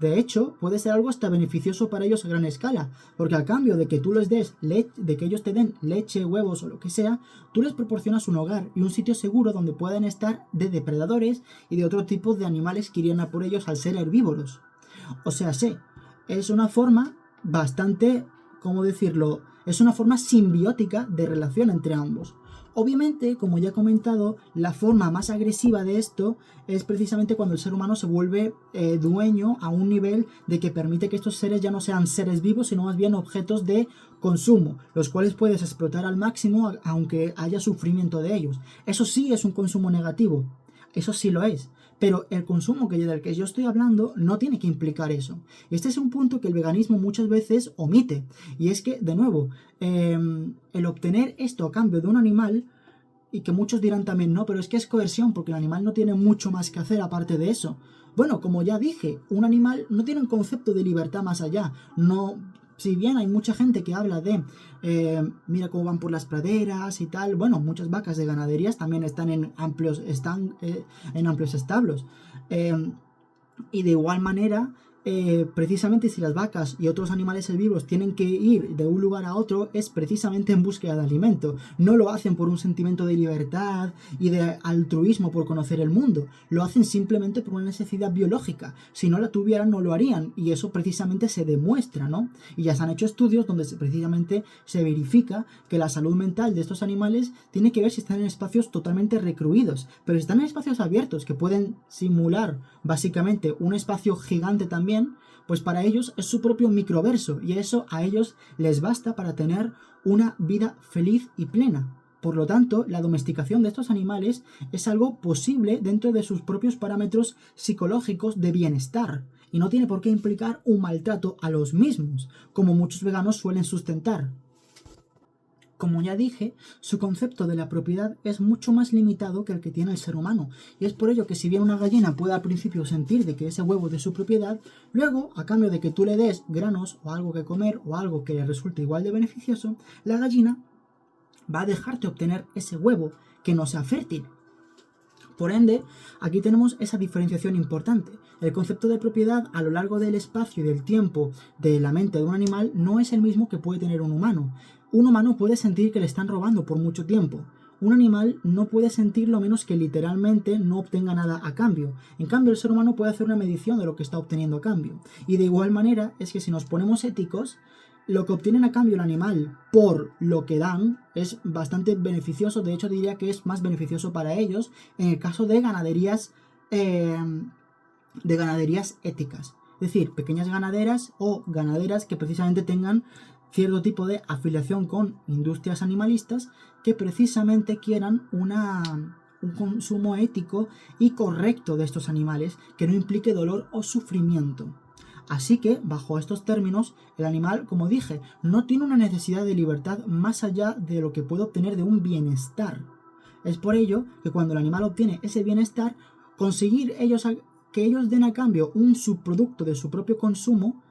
De hecho, puede ser algo hasta beneficioso para ellos a gran escala, porque al cambio de que tú les des de que ellos te den leche, huevos o lo que sea, tú les proporcionas un hogar y un sitio seguro donde puedan estar de depredadores y de otro tipo de animales que irían a por ellos al ser herbívoros. O sea, es una forma bastante, ¿cómo decirlo? Es una forma simbiótica de relación entre ambos. Obviamente, como ya he comentado, la forma más agresiva de esto es precisamente cuando el ser humano se vuelve dueño a un nivel de que permite que estos seres ya no sean seres vivos, sino más bien objetos de consumo, los cuales puedes explotar al máximo aunque haya sufrimiento de ellos. Eso sí es un consumo negativo, eso sí lo es. Pero el consumo del que yo estoy hablando no tiene que implicar eso. Este es un punto que el veganismo muchas veces omite. Y es que, de nuevo, el obtener esto a cambio de un animal, y que muchos dirán también, no, pero es que es coerción porque el animal no tiene mucho más que hacer aparte de eso. Bueno, como ya dije, un animal no tiene un concepto de libertad más allá. No, si bien hay mucha gente que habla de, mira cómo van por las praderas y tal, bueno, muchas vacas de ganaderías también están en amplios establos. Y de igual manera, precisamente si las vacas y otros animales herbívoros tienen que ir de un lugar a otro, es precisamente en búsqueda de alimento. No lo hacen por un sentimiento de libertad y de altruismo por conocer el mundo. Lo hacen simplemente por una necesidad biológica. Si no la tuvieran, no lo harían. Y eso precisamente se demuestra, ¿no? Y ya se han hecho estudios donde precisamente se verifica que la salud mental de estos animales tiene que ver si están en espacios totalmente recluidos. Pero si están en espacios abiertos que pueden simular básicamente un espacio gigante también, pues para ellos es su propio microverso y eso a ellos les basta para tener una vida feliz y plena. Por lo tanto, la domesticación de estos animales es algo posible dentro de sus propios parámetros psicológicos de bienestar y no tiene por qué implicar un maltrato a los mismos, como muchos veganos suelen sustentar. Como ya dije, su concepto de la propiedad es mucho más limitado que el que tiene el ser humano, y es por ello que si bien una gallina puede al principio sentir de que ese huevo es de su propiedad, luego, a cambio de que tú le des granos o algo que comer o algo que le resulte igual de beneficioso, la gallina va a dejarte obtener ese huevo que no sea fértil. Por ende, aquí tenemos esa diferenciación importante. El concepto de propiedad a lo largo del espacio y del tiempo de la mente de un animal no es el mismo que puede tener un humano. Un humano puede sentir que le están robando por mucho tiempo. Un animal no puede sentirlo menos que literalmente no obtenga nada a cambio. En cambio, el ser humano puede hacer una medición de lo que está obteniendo a cambio. Y de igual manera es que si nos ponemos éticos, lo que obtienen a cambio el animal por lo que dan es bastante beneficioso. De hecho, diría que es más beneficioso para ellos en el caso de ganaderías éticas. Es decir, pequeñas ganaderas o ganaderas que precisamente tengan cierto tipo de afiliación con industrias animalistas que precisamente quieran un consumo ético y correcto de estos animales que no implique dolor o sufrimiento. Así que, bajo estos términos, el animal, como dije, no tiene una necesidad de libertad más allá de lo que puede obtener de un bienestar. Es por ello que cuando el animal obtiene ese bienestar, conseguir que ellos den a cambio un subproducto de su propio consumo,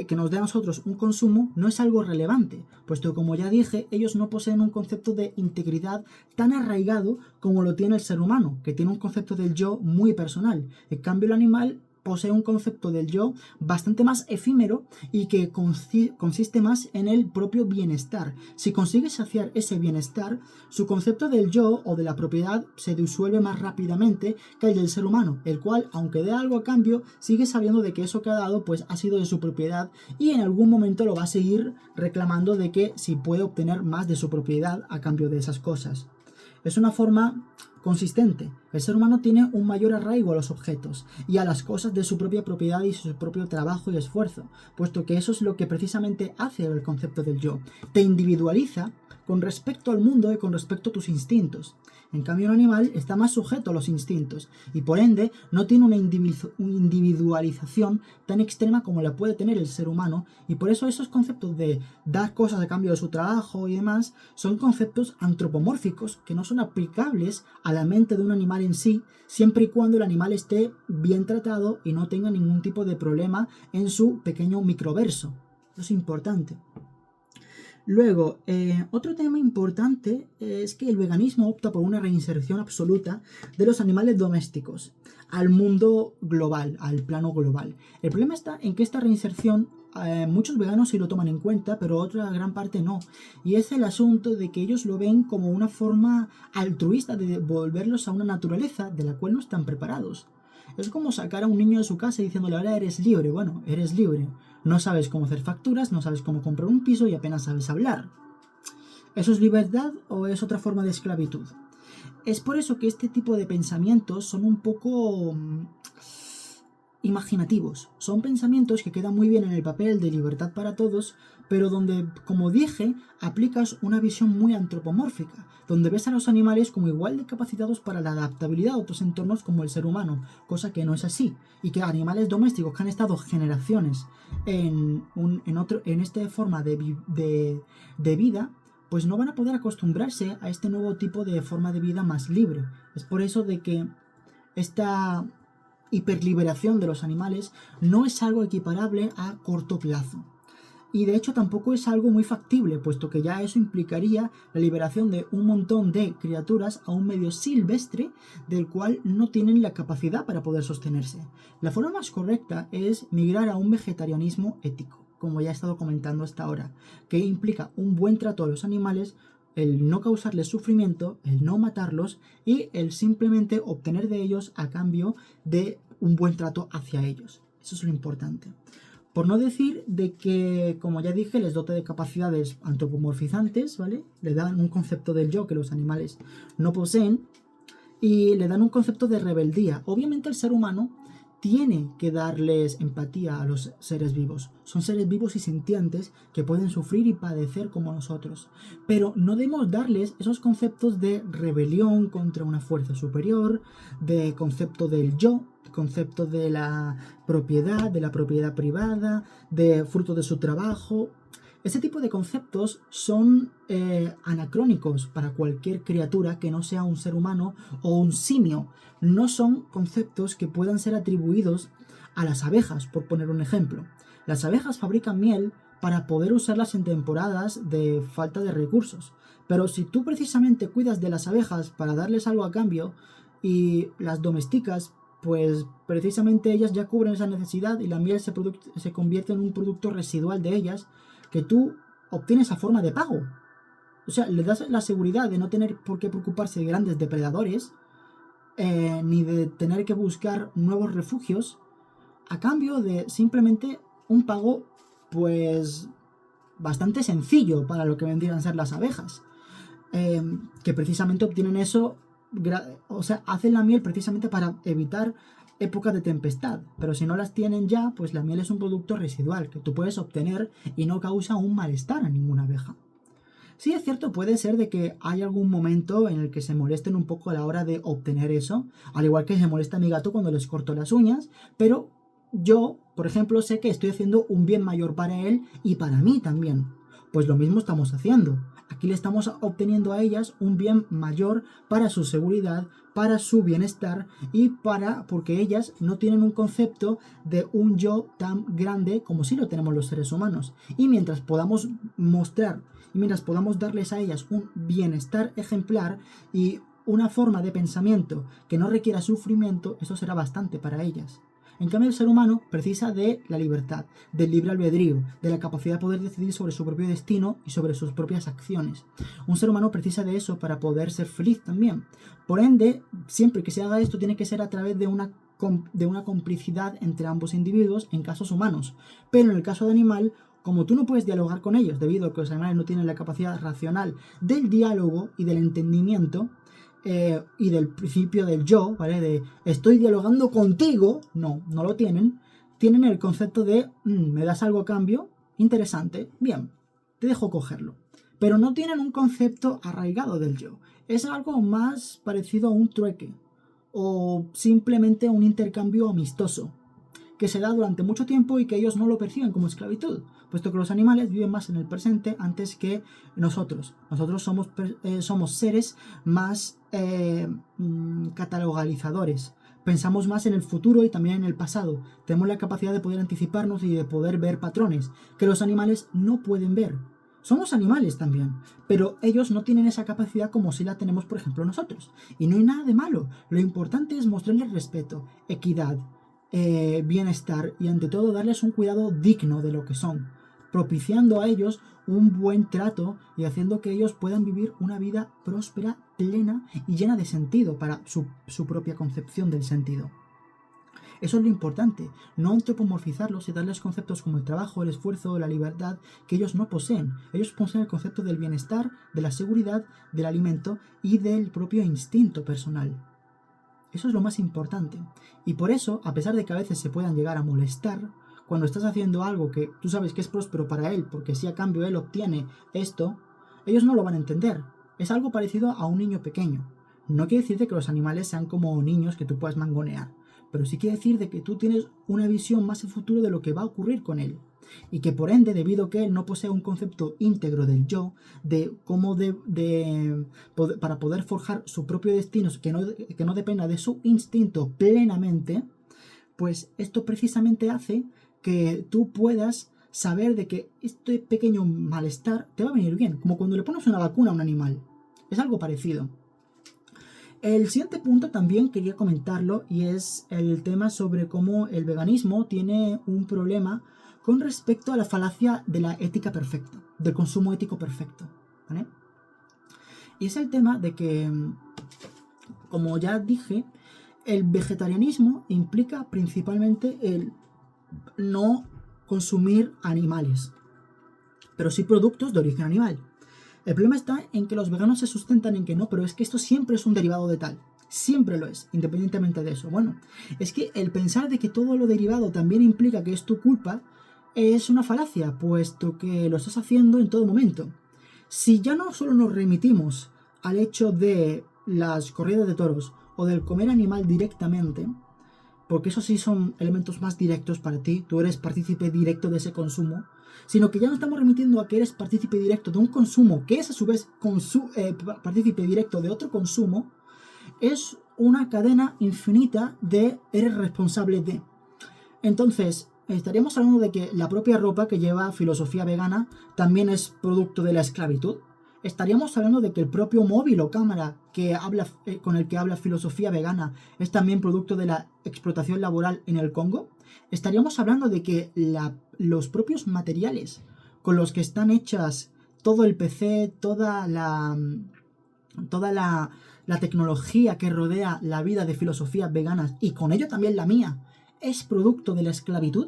que nos dé a nosotros un consumo, no es algo relevante, puesto que, como ya dije, ellos no poseen un concepto de integridad tan arraigado como lo tiene el ser humano, que tiene un concepto del yo muy personal. En cambio, el animal posee un concepto del yo bastante más efímero y que consiste más en el propio bienestar. Si consigue saciar ese bienestar, su concepto del yo o de la propiedad se disuelve más rápidamente que el del ser humano, el cual, aunque dé algo a cambio, sigue sabiendo de que eso que ha dado pues ha sido de su propiedad y en algún momento lo va a seguir reclamando de que si puede obtener más de su propiedad a cambio de esas cosas. Es una forma consistente. El ser humano tiene un mayor arraigo a los objetos y a las cosas de su propia propiedad y su propio trabajo y esfuerzo, puesto que eso es lo que precisamente hace el concepto del yo. Te individualiza con respecto al mundo y con respecto a tus instintos. En cambio, un animal está más sujeto a los instintos y por ende no tiene una individualización tan extrema como la puede tener el ser humano, y por eso esos conceptos de dar cosas a cambio de su trabajo y demás son conceptos antropomórficos que no son aplicables a la mente de un animal en sí, siempre y cuando el animal esté bien tratado y no tenga ningún tipo de problema en su pequeño microverso. Eso es importante. Luego, otro tema importante es que el veganismo opta por una reinserción absoluta de los animales domésticos al mundo global, al plano global. El problema está en que esta reinserción muchos veganos sí lo toman en cuenta, pero otra gran parte no. Y es el asunto de que ellos lo ven como una forma altruista de devolverlos a una naturaleza de la cual no están preparados. Es como sacar a un niño de su casa diciéndole, ahora eres libre. Bueno, eres libre. No sabes cómo hacer facturas, no sabes cómo comprar un piso y apenas sabes hablar. ¿Eso es libertad o es otra forma de esclavitud? Es por eso que este tipo de pensamientos son un poco imaginativos. Son pensamientos que quedan muy bien en el papel de libertad para todos, pero donde, como dije, aplicas una visión muy antropomórfica, donde ves a los animales como igual de capacitados para la adaptabilidad a otros entornos como el ser humano, cosa que no es así, y que animales domésticos que han estado generaciones en esta forma de vida, pues no van a poder acostumbrarse a este nuevo tipo de forma de vida más libre. Es por eso de que esta hiperliberación de los animales no es algo equiparable a corto plazo. Y de hecho tampoco es algo muy factible, puesto que ya eso implicaría la liberación de un montón de criaturas a un medio silvestre del cual no tienen la capacidad para poder sostenerse. La forma más correcta es migrar a un vegetarianismo ético, como ya he estado comentando hasta ahora, que implica un buen trato a los animales, el no causarles sufrimiento, el no matarlos y el simplemente obtener de ellos a cambio de un buen trato hacia ellos. Eso es lo importante. Por no decir de que, como ya dije, les dote de capacidades antropomorfizantes, ¿vale? Le dan un concepto del yo que los animales no poseen y le dan un concepto de rebeldía. Obviamente el ser humano tiene que darles empatía a los seres vivos. Son seres vivos y sintientes que pueden sufrir y padecer como nosotros. Pero no debemos darles esos conceptos de rebelión contra una fuerza superior, de concepto del yo, concepto de la propiedad privada, de fruto de su trabajo. Ese tipo de conceptos son anacrónicos para cualquier criatura que no sea un ser humano o un simio. No son conceptos que puedan ser atribuidos a las abejas, por poner un ejemplo. Las abejas fabrican miel para poder usarlas en temporadas de falta de recursos. Pero si tú precisamente cuidas de las abejas para darles algo a cambio y las domesticas, pues precisamente ellas ya cubren esa necesidad y la miel se convierte en un producto residual de ellas que tú obtienes a forma de pago. O sea, le das la seguridad de no tener por qué preocuparse de grandes depredadores, ni de tener que buscar nuevos refugios, a cambio de simplemente un pago, pues, bastante sencillo para lo que vendrían a ser las abejas. Que precisamente obtienen eso, o sea, hacen la miel precisamente para evitar épocas de tempestad, pero si no las tienen ya, pues la miel es un producto residual que tú puedes obtener y no causa un malestar a ninguna abeja. Sí, es cierto, puede ser de que hay algún momento en el que se molesten un poco a la hora de obtener eso, al igual que se molesta mi gato cuando les corto las uñas, pero yo, por ejemplo, sé que estoy haciendo un bien mayor para él y para mí también. Pues lo mismo estamos haciendo. Aquí le estamos obteniendo a ellas un bien mayor para su seguridad, para su bienestar y porque ellas no tienen un concepto de un yo tan grande como si lo tenemos los seres humanos. Y mientras podamos mostrar y mientras podamos darles a ellas un bienestar ejemplar y una forma de pensamiento que no requiera sufrimiento, eso será bastante para ellas. En cambio, el ser humano precisa de la libertad, del libre albedrío, de la capacidad de poder decidir sobre su propio destino y sobre sus propias acciones. Un ser humano precisa de eso para poder ser feliz también. Por ende, siempre que se haga esto tiene que ser a través de una complicidad entre ambos individuos en casos humanos. Pero en el caso de animal, como tú no puedes dialogar con ellos debido a que los animales no tienen la capacidad racional del diálogo y del entendimiento, y del principio del yo, ¿vale? De estoy dialogando contigo, no lo tienen. Tienen el concepto de me das algo a cambio, interesante, bien, te dejo cogerlo. Pero no tienen un concepto arraigado del yo. Es algo más parecido a un trueque o simplemente un intercambio amistoso que se da durante mucho tiempo y que ellos no lo perciben como esclavitud, puesto que los animales viven más en el presente antes que nosotros. Nosotros somos seres más catalogalizadores. Pensamos más en el futuro y también en el pasado. Tenemos la capacidad de poder anticiparnos y de poder ver patrones que los animales no pueden ver. Somos animales también, pero ellos no tienen esa capacidad como si la tenemos, por ejemplo, nosotros. Y no hay nada de malo. Lo importante es mostrarles respeto, equidad, bienestar y ante todo darles un cuidado digno de lo que son, propiciando a ellos un buen trato y haciendo que ellos puedan vivir una vida próspera, plena y llena de sentido para su propia concepción del sentido. Eso es lo importante, no antropomorfizarlos y darles conceptos como el trabajo, el esfuerzo, la libertad, que ellos no poseen. Ellos poseen el concepto del bienestar, de la seguridad, del alimento y del propio instinto personal. Eso es lo más importante. Y por eso, a pesar de que a veces se puedan llegar a molestar, cuando estás haciendo algo que tú sabes que es próspero para él, porque si a cambio él obtiene esto, ellos no lo van a entender. Es algo parecido a un niño pequeño. No quiere decir de que los animales sean como niños que tú puedas mangonear, pero sí quiere decir de que tú tienes una visión más en futuro de lo que va a ocurrir con él. Y que por ende, debido a que él no posee un concepto íntegro del yo, de cómo para poder forjar su propio destino, que no dependa de su instinto plenamente, pues esto precisamente hace que tú puedas saber de que este pequeño malestar te va a venir bien, como cuando le pones una vacuna a un animal. Es algo parecido. El siguiente punto también quería comentarlo y es el tema sobre cómo el veganismo tiene un problema con respecto a la falacia de la ética perfecta, del consumo ético perfecto, ¿vale? Y es el tema de que, como ya dije, el vegetarianismo implica principalmente el no consumir animales, pero sí productos de origen animal. El problema está en que los veganos se sustentan en que no, pero es que esto siempre es un derivado de tal. Siempre lo es, independientemente de eso. Bueno, es que el pensar de que todo lo derivado también implica que es tu culpa es una falacia, puesto que lo estás haciendo en todo momento. Si ya no solo nos remitimos al hecho de las corridas de toros o del comer animal directamente, porque esos sí son elementos más directos para ti, tú eres partícipe directo de ese consumo, sino que ya no estamos remitiendo a que eres partícipe directo de un consumo, que es a su vez partícipe directo de otro consumo, es una cadena infinita de eres responsable de. Entonces, estaríamos hablando de que la propia ropa que lleva filosofía vegana también es producto de la esclavitud. Estaríamos hablando de que el propio móvil o cámara con el que habla filosofía vegana es también producto de la explotación laboral en el Congo. Estaríamos hablando de que los propios materiales con los que están hechas todo el PC, toda la tecnología que rodea la vida de filosofías veganas y con ello también la mía es producto de la esclavitud.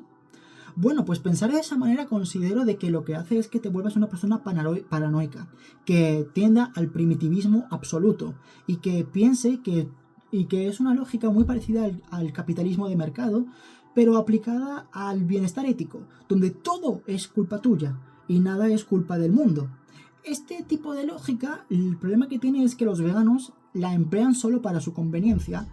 Bueno, pues pensar de esa manera considero de que lo que hace es que te vuelvas una persona paranoica, que tienda al primitivismo absoluto y que piense que es una lógica muy parecida al capitalismo de mercado, pero aplicada al bienestar ético, donde todo es culpa tuya y nada es culpa del mundo. Este tipo de lógica, el problema que tiene es que los veganos la emplean solo para su conveniencia,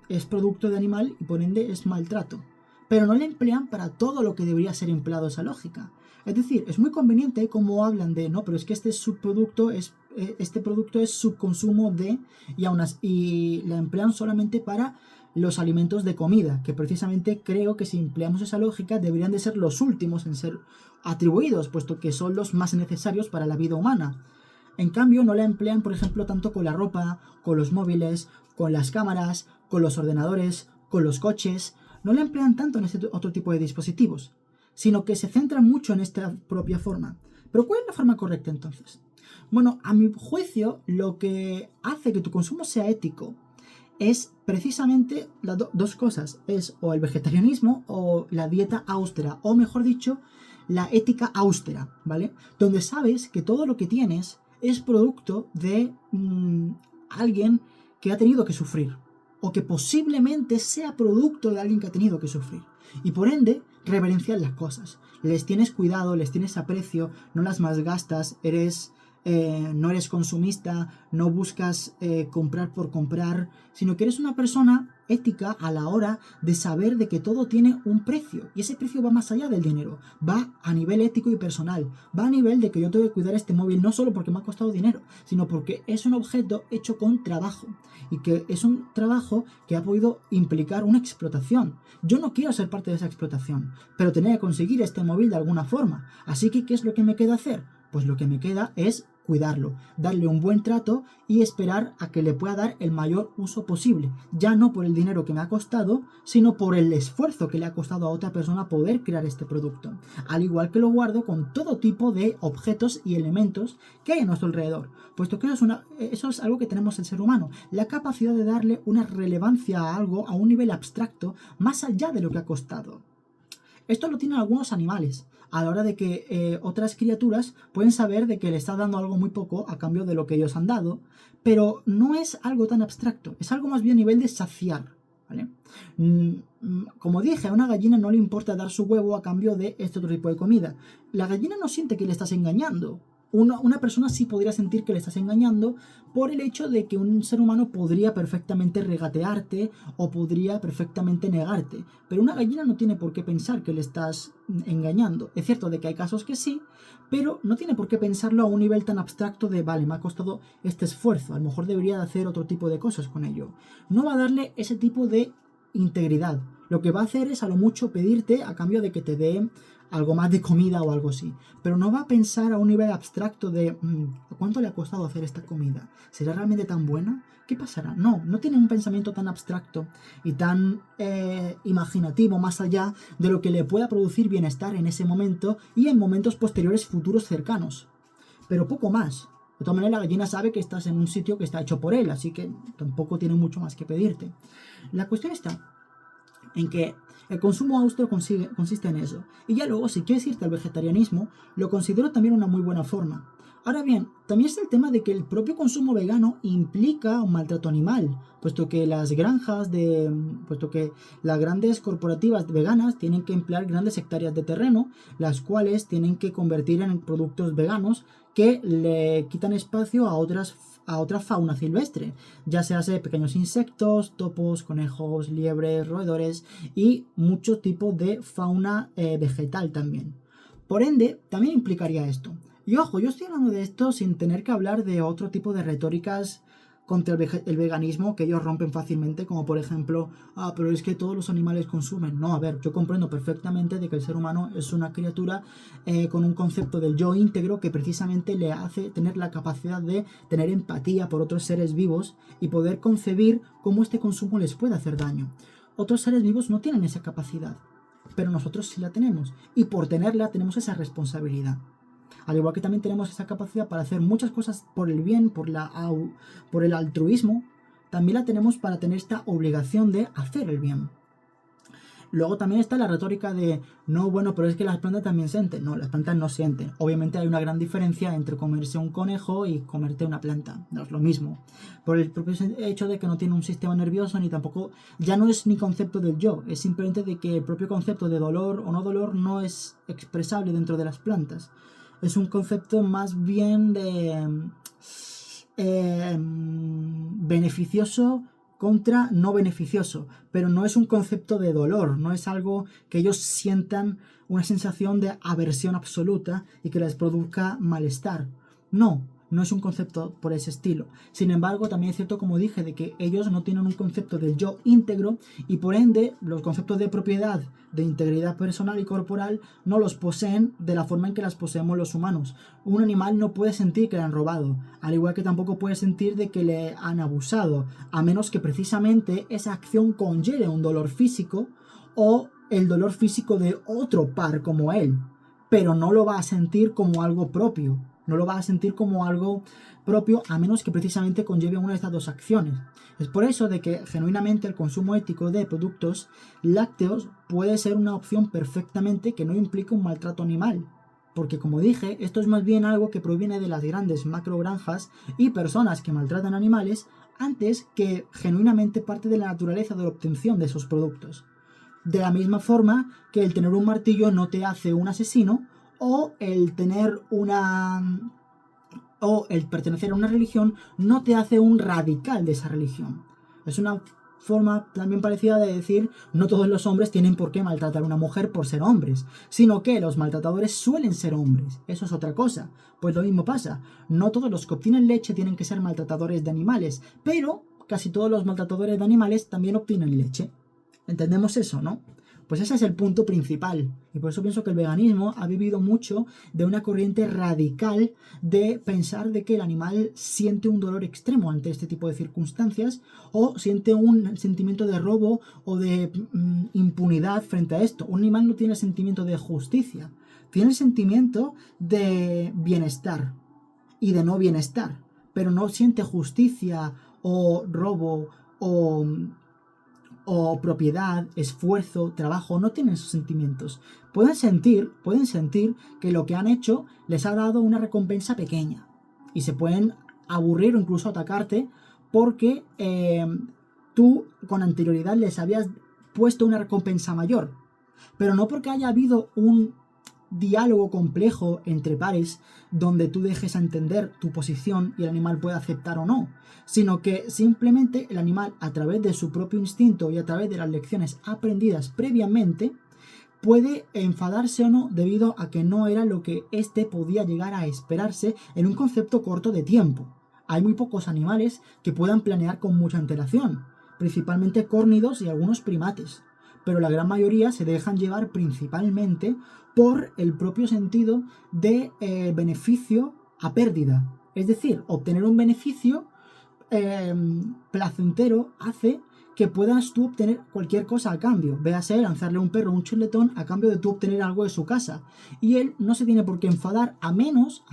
es producto de animal y por ende es maltrato. Pero no la emplean para todo lo que debería ser empleado esa lógica. Es decir, es muy conveniente como hablan de, no, pero es que este producto es subconsumo de, y la emplean solamente para los alimentos de comida, que precisamente creo que si empleamos esa lógica deberían de ser los últimos en ser atribuidos, puesto que son los más necesarios para la vida humana. En cambio, no la emplean, por ejemplo, tanto con la ropa, con los móviles, con las cámaras, con los ordenadores, con los coches. No la emplean tanto en este otro tipo de dispositivos, sino que se centran mucho en esta propia forma. ¿Pero cuál es la forma correcta entonces? Bueno, a mi juicio, lo que hace que tu consumo sea ético es precisamente las dos cosas. Es o el vegetarianismo o la dieta austera, o mejor dicho, la ética austera, ¿vale? Donde sabes que todo lo que tienes es producto de alguien que ha tenido que sufrir, o que posiblemente sea producto de alguien que ha tenido que sufrir. Y por ende, reverencias las cosas. Les tienes cuidado, les tienes aprecio, no las malgastas, no eres consumista, no buscas comprar por comprar, sino que eres una persona ética a la hora de saber de que todo tiene un precio. Y ese precio va más allá del dinero, va a nivel ético y personal, va a nivel de que yo tengo que cuidar este móvil no solo porque me ha costado dinero, sino porque es un objeto hecho con trabajo y que es un trabajo que ha podido implicar una explotación. Yo no quiero ser parte de esa explotación, pero tenía que conseguir este móvil de alguna forma. Así que, ¿qué es lo que me queda hacer? Pues lo que me queda es cuidarlo, darle un buen trato y esperar a que le pueda dar el mayor uso posible, ya no por el dinero que me ha costado, sino por el esfuerzo que le ha costado a otra persona poder crear este producto, al igual que lo guardo con todo tipo de objetos y elementos que hay a nuestro alrededor, puesto que eso es algo que tenemos el ser humano, la capacidad de darle una relevancia a algo a un nivel abstracto más allá de lo que ha costado. Esto lo tienen algunos animales, a la hora de que otras criaturas pueden saber de que le está dando algo muy poco a cambio de lo que ellos han dado, pero no es algo tan abstracto, es algo más bien a nivel de saciar, ¿vale? Como dije, a una gallina no le importa dar su huevo a cambio de este otro tipo de comida. La gallina no siente que le estás engañando. Una persona sí podría sentir que le estás engañando por el hecho de que un ser humano podría perfectamente regatearte o podría perfectamente negarte. Pero una gallina no tiene por qué pensar que le estás engañando. Es cierto de que hay casos que sí, pero no tiene por qué pensarlo a un nivel tan abstracto de, vale, me ha costado este esfuerzo, a lo mejor debería de hacer otro tipo de cosas con ello. No va a darle ese tipo de integridad. Lo que va a hacer es a lo mucho pedirte a cambio de que te dé algo más de comida o algo así. Pero no va a pensar a un nivel abstracto de ¿cuánto le ha costado hacer esta comida? ¿Será realmente tan buena? ¿Qué pasará? No tiene un pensamiento tan abstracto y tan imaginativo más allá de lo que le pueda producir bienestar en ese momento y en momentos posteriores futuros cercanos. Pero poco más. De todas maneras, la gallina sabe que estás en un sitio que está hecho por él, así que tampoco tiene mucho más que pedirte. La cuestión está en que el consumo austero consiste en eso. Y ya luego, si quieres irte al vegetarianismo, lo considero también una muy buena forma. Ahora bien, también está el tema de que el propio consumo vegano implica un maltrato animal, puesto que las grandes corporativas veganas tienen que emplear grandes hectáreas de terreno, las cuales tienen que convertir en productos veganos que le quitan espacio a otra fauna silvestre, ya sea pequeños insectos, topos, conejos, liebres, roedores y muchos tipos de fauna vegetal también. Por ende, también implicaría esto. Y ojo, yo estoy hablando de esto sin tener que hablar de otro tipo de retóricas contra el veganismo que ellos rompen fácilmente, como por ejemplo, pero es que todos los animales consumen. No, a ver, yo comprendo perfectamente de que el ser humano es una criatura con un concepto del yo íntegro que precisamente le hace tener la capacidad de tener empatía por otros seres vivos y poder concebir cómo este consumo les puede hacer daño. Otros seres vivos no tienen esa capacidad, pero nosotros sí la tenemos, y por tenerla tenemos esa responsabilidad. Al igual que también tenemos esa capacidad para hacer muchas cosas por el bien, por el altruismo, también la tenemos para tener esta obligación de hacer el bien. Luego también está la retórica de, no, bueno, pero es que las plantas también sienten. No, las plantas no sienten. Obviamente hay una gran diferencia entre comerse un conejo y comerte una planta. No es lo mismo. Por el propio hecho de que no tiene un sistema nervioso ni tampoco, ya no es ni concepto del yo. Es simplemente de que el propio concepto de dolor o no dolor no es expresable dentro de las plantas. Es un concepto más bien de beneficioso contra no beneficioso, pero no es un concepto de dolor, no es algo que ellos sientan una sensación de aversión absoluta y que les produzca malestar. No es un concepto por ese estilo. Sin embargo, también es cierto, como dije, de que ellos no tienen un concepto del yo íntegro y por ende los conceptos de propiedad, de integridad personal y corporal no los poseen de la forma en que las poseemos los humanos. Un animal no puede sentir que le han robado, al igual que tampoco puede sentir de que le han abusado, a menos que precisamente esa acción conlleve un dolor físico o el dolor físico de otro par como él, pero no lo va a sentir como algo propio. No lo va a sentir como algo propio a menos que precisamente conlleve una de estas dos acciones. Es por eso de que genuinamente el consumo ético de productos lácteos puede ser una opción perfectamente que no implique un maltrato animal. Porque como dije, esto es más bien algo que proviene de las grandes macrogranjas y personas que maltratan animales antes que genuinamente parte de la naturaleza de la obtención de esos productos. De la misma forma que el tener un martillo no te hace un asesino, o el pertenecer a una religión no te hace un radical de esa religión. Es una forma también parecida de decir, no todos los hombres tienen por qué maltratar a una mujer por ser hombres, sino que los maltratadores suelen ser hombres. Eso es otra cosa. Pues lo mismo pasa. No todos los que obtienen leche tienen que ser maltratadores de animales, pero casi todos los maltratadores de animales también obtienen leche. ¿Entendemos eso, no? Pues ese es el punto principal. Y por eso pienso que el veganismo ha vivido mucho de una corriente radical de pensar de que el animal siente un dolor extremo ante este tipo de circunstancias o siente un sentimiento de robo o de impunidad frente a esto. Un animal no tiene sentimiento de justicia, tiene el sentimiento de bienestar y de no bienestar, pero no siente justicia o robo o propiedad, esfuerzo, trabajo, no tienen esos sentimientos. Pueden sentir que lo que han hecho les ha dado una recompensa pequeña y se pueden aburrir o incluso atacarte porque tú con anterioridad les habías puesto una recompensa mayor, pero no porque haya habido un diálogo complejo entre pares donde tú dejes a entender tu posición y el animal pueda aceptar o no, sino que simplemente el animal, a través de su propio instinto y a través de las lecciones aprendidas previamente, puede enfadarse o no debido a que no era lo que éste podía llegar a esperarse en un concepto corto de tiempo. Hay muy pocos animales que puedan planear con mucha antelación, principalmente córnidos y algunos primates, pero la gran mayoría se dejan llevar principalmente por el propio sentido de beneficio a pérdida. Es decir, obtener un beneficio placentero hace que puedas tú obtener cualquier cosa a cambio. Véase lanzarle a un perro un chuletón a cambio de tú obtener algo de su casa. Y él no se tiene por qué enfadar a menos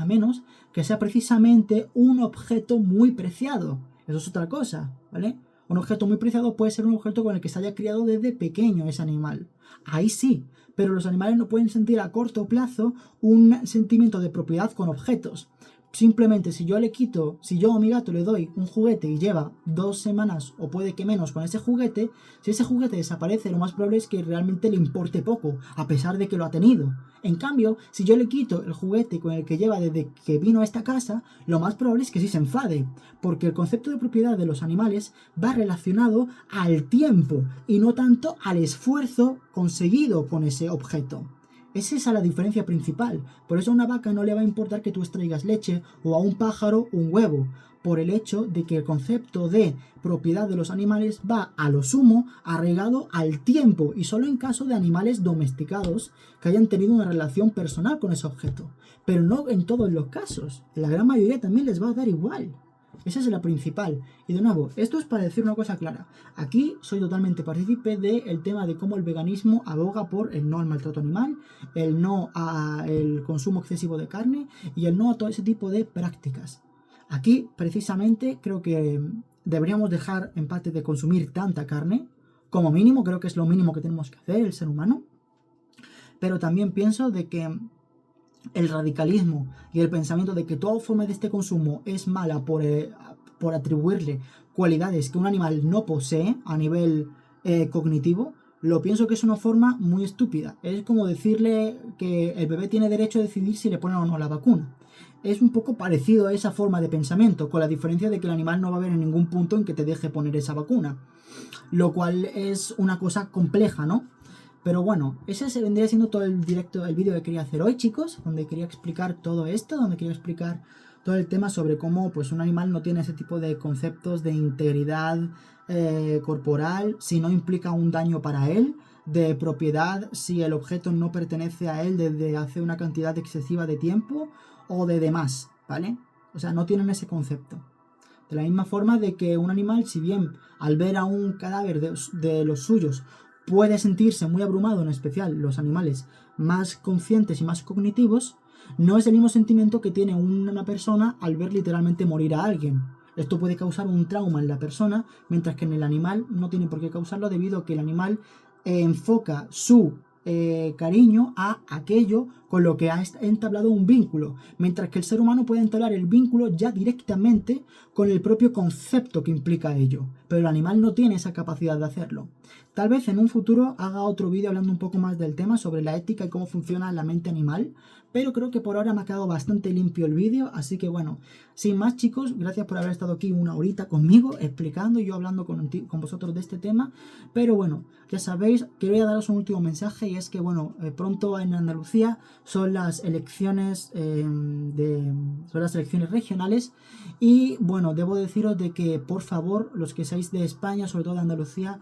que sea precisamente un objeto muy preciado. Eso es otra cosa, ¿vale? Un objeto muy preciado puede ser un objeto con el que se haya criado desde pequeño ese animal. Ahí sí, pero los animales no pueden sentir a corto plazo un sentimiento de propiedad con objetos. Simplemente si yo a mi gato le doy un juguete y lleva 2 semanas o puede que menos con ese juguete, si ese juguete desaparece, lo más probable es que realmente le importe poco, a pesar de que lo ha tenido. En cambio, si yo le quito el juguete con el que lleva desde que vino a esta casa, lo más probable es que sí se enfade, porque el concepto de propiedad de los animales va relacionado al tiempo y no tanto al esfuerzo conseguido con ese objeto. Es esa la diferencia principal. Por eso a una vaca no le va a importar que tú extraigas leche o a un pájaro un huevo, por el hecho de que el concepto de propiedad de los animales va a lo sumo arraigado al tiempo y solo en caso de animales domesticados que hayan tenido una relación personal con ese objeto. Pero no en todos los casos. En la gran mayoría también les va a dar igual. Esa es la principal. Y de nuevo, esto es para decir una cosa clara. Aquí soy totalmente partícipe del tema de cómo el veganismo aboga por el no al maltrato animal, el no al consumo excesivo de carne y el no a todo ese tipo de prácticas. Aquí, precisamente, creo que deberíamos dejar en parte de consumir tanta carne. Como mínimo, creo que es lo mínimo que tenemos que hacer el ser humano. Pero también pienso de que el radicalismo y el pensamiento de que toda forma de este consumo es mala por atribuirle cualidades que un animal no posee a nivel cognitivo, lo pienso que es una forma muy estúpida. Es como decirle que el bebé tiene derecho a decidir si le ponen o no la vacuna. Es un poco parecido a esa forma de pensamiento, con la diferencia de que el animal no va a haber en ningún punto en que te deje poner esa vacuna. Lo cual es una cosa compleja, ¿no? Pero bueno, ese se vendría siendo todo el vídeo que quería hacer hoy, chicos, donde quería explicar todo esto, donde quería explicar todo el tema sobre cómo pues un animal no tiene ese tipo de conceptos de integridad corporal si no implica un daño para él, de propiedad si el objeto no pertenece a él desde hace una cantidad excesiva de tiempo o de demás, ¿vale? O sea, no tienen ese concepto. De la misma forma de que un animal, si bien al ver a un cadáver de los suyos puede sentirse muy abrumado, en especial los animales más conscientes y más cognitivos, no es el mismo sentimiento que tiene una persona al ver literalmente morir a alguien. Esto puede causar un trauma en la persona, mientras que en el animal no tiene por qué causarlo debido a que el animal enfoca su cariño a aquello con lo que ha entablado un vínculo, mientras que el ser humano puede entablar el vínculo ya directamente con el propio concepto que implica ello, pero el animal no tiene esa capacidad de hacerlo. Tal vez en un futuro haga otro vídeo hablando un poco más del tema sobre la ética y cómo funciona la mente animal, pero creo que por ahora me ha quedado bastante limpio el vídeo, así que bueno, sin más chicos, gracias por haber estado aquí una horita conmigo, explicando y yo hablando con vosotros de este tema, pero bueno, ya sabéis, quería daros un último mensaje y es que bueno, pronto en Andalucía son las elecciones regionales y bueno, debo deciros de que por favor, los que seáis de España, sobre todo de Andalucía,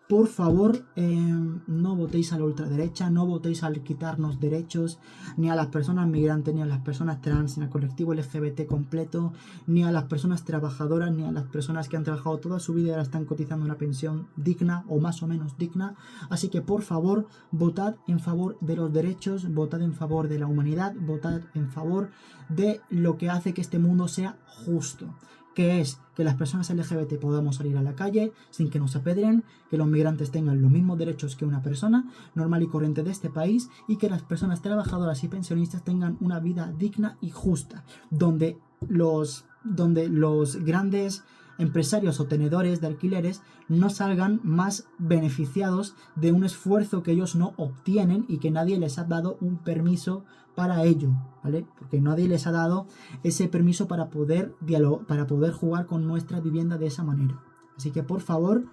por favor, no votéis a la ultraderecha, no votéis al quitarnos derechos, ni a las personas migrantes, ni a las personas trans, ni al colectivo LGBT completo, ni a las personas trabajadoras, ni a las personas que han trabajado toda su vida y ahora están cotizando una pensión digna o más o menos digna. Así que por favor, votad en favor de los derechos, votad en favor de la humanidad, votad en favor de lo que hace que este mundo sea justo. que es que las personas LGBT podamos salir a la calle sin que nos apedren, que los migrantes tengan los mismos derechos que una persona normal y corriente de este país y que las personas trabajadoras y pensionistas tengan una vida digna y justa, donde los grandes empresarios o tenedores de alquileres no salgan más beneficiados de un esfuerzo que ellos no obtienen y que nadie les ha dado un permiso para ello, ¿vale? Porque nadie les ha dado ese permiso para poder para poder jugar con nuestra vivienda de esa manera. Así que por favor,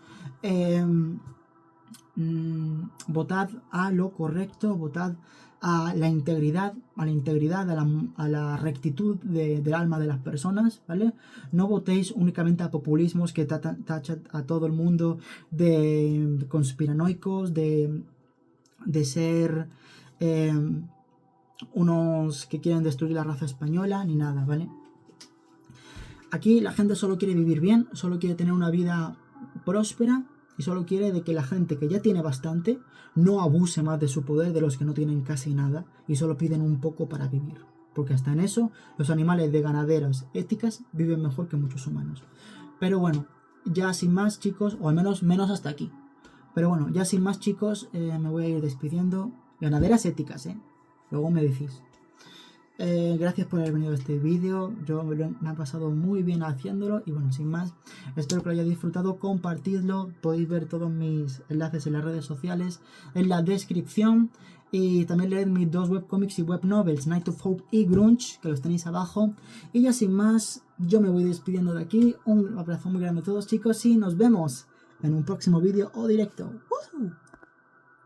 votad a lo correcto, votad a la integridad, a la rectitud del alma de las personas, ¿vale? No votéis únicamente a populismos que tachan a todo el mundo de conspiranoicos, de ser unos que quieren destruir la raza española, ni nada, ¿vale? Aquí la gente solo quiere vivir bien, solo quiere tener una vida próspera y solo quiere de que la gente que ya tiene bastante no abuse más de su poder de los que no tienen casi nada y solo piden un poco para vivir. Porque hasta en eso los animales de ganaderas éticas viven mejor que muchos humanos. Pero bueno, ya sin más chicos, o al menos hasta aquí. Pero bueno, ya sin más chicos, me voy a ir despidiendo. Ganaderas éticas, luego me decís. Gracias por haber venido a este vídeo, me ha pasado muy bien haciéndolo y bueno, sin más, espero que lo hayáis disfrutado, compartidlo, podéis ver todos mis enlaces en las redes sociales, en la descripción y también leed mis 2 webcomics y web novels, Night of Hope y Grunge, que los tenéis abajo y ya sin más, yo me voy despidiendo de aquí, un abrazo muy grande a todos chicos y nos vemos en un próximo vídeo o directo. ¡Woohoo!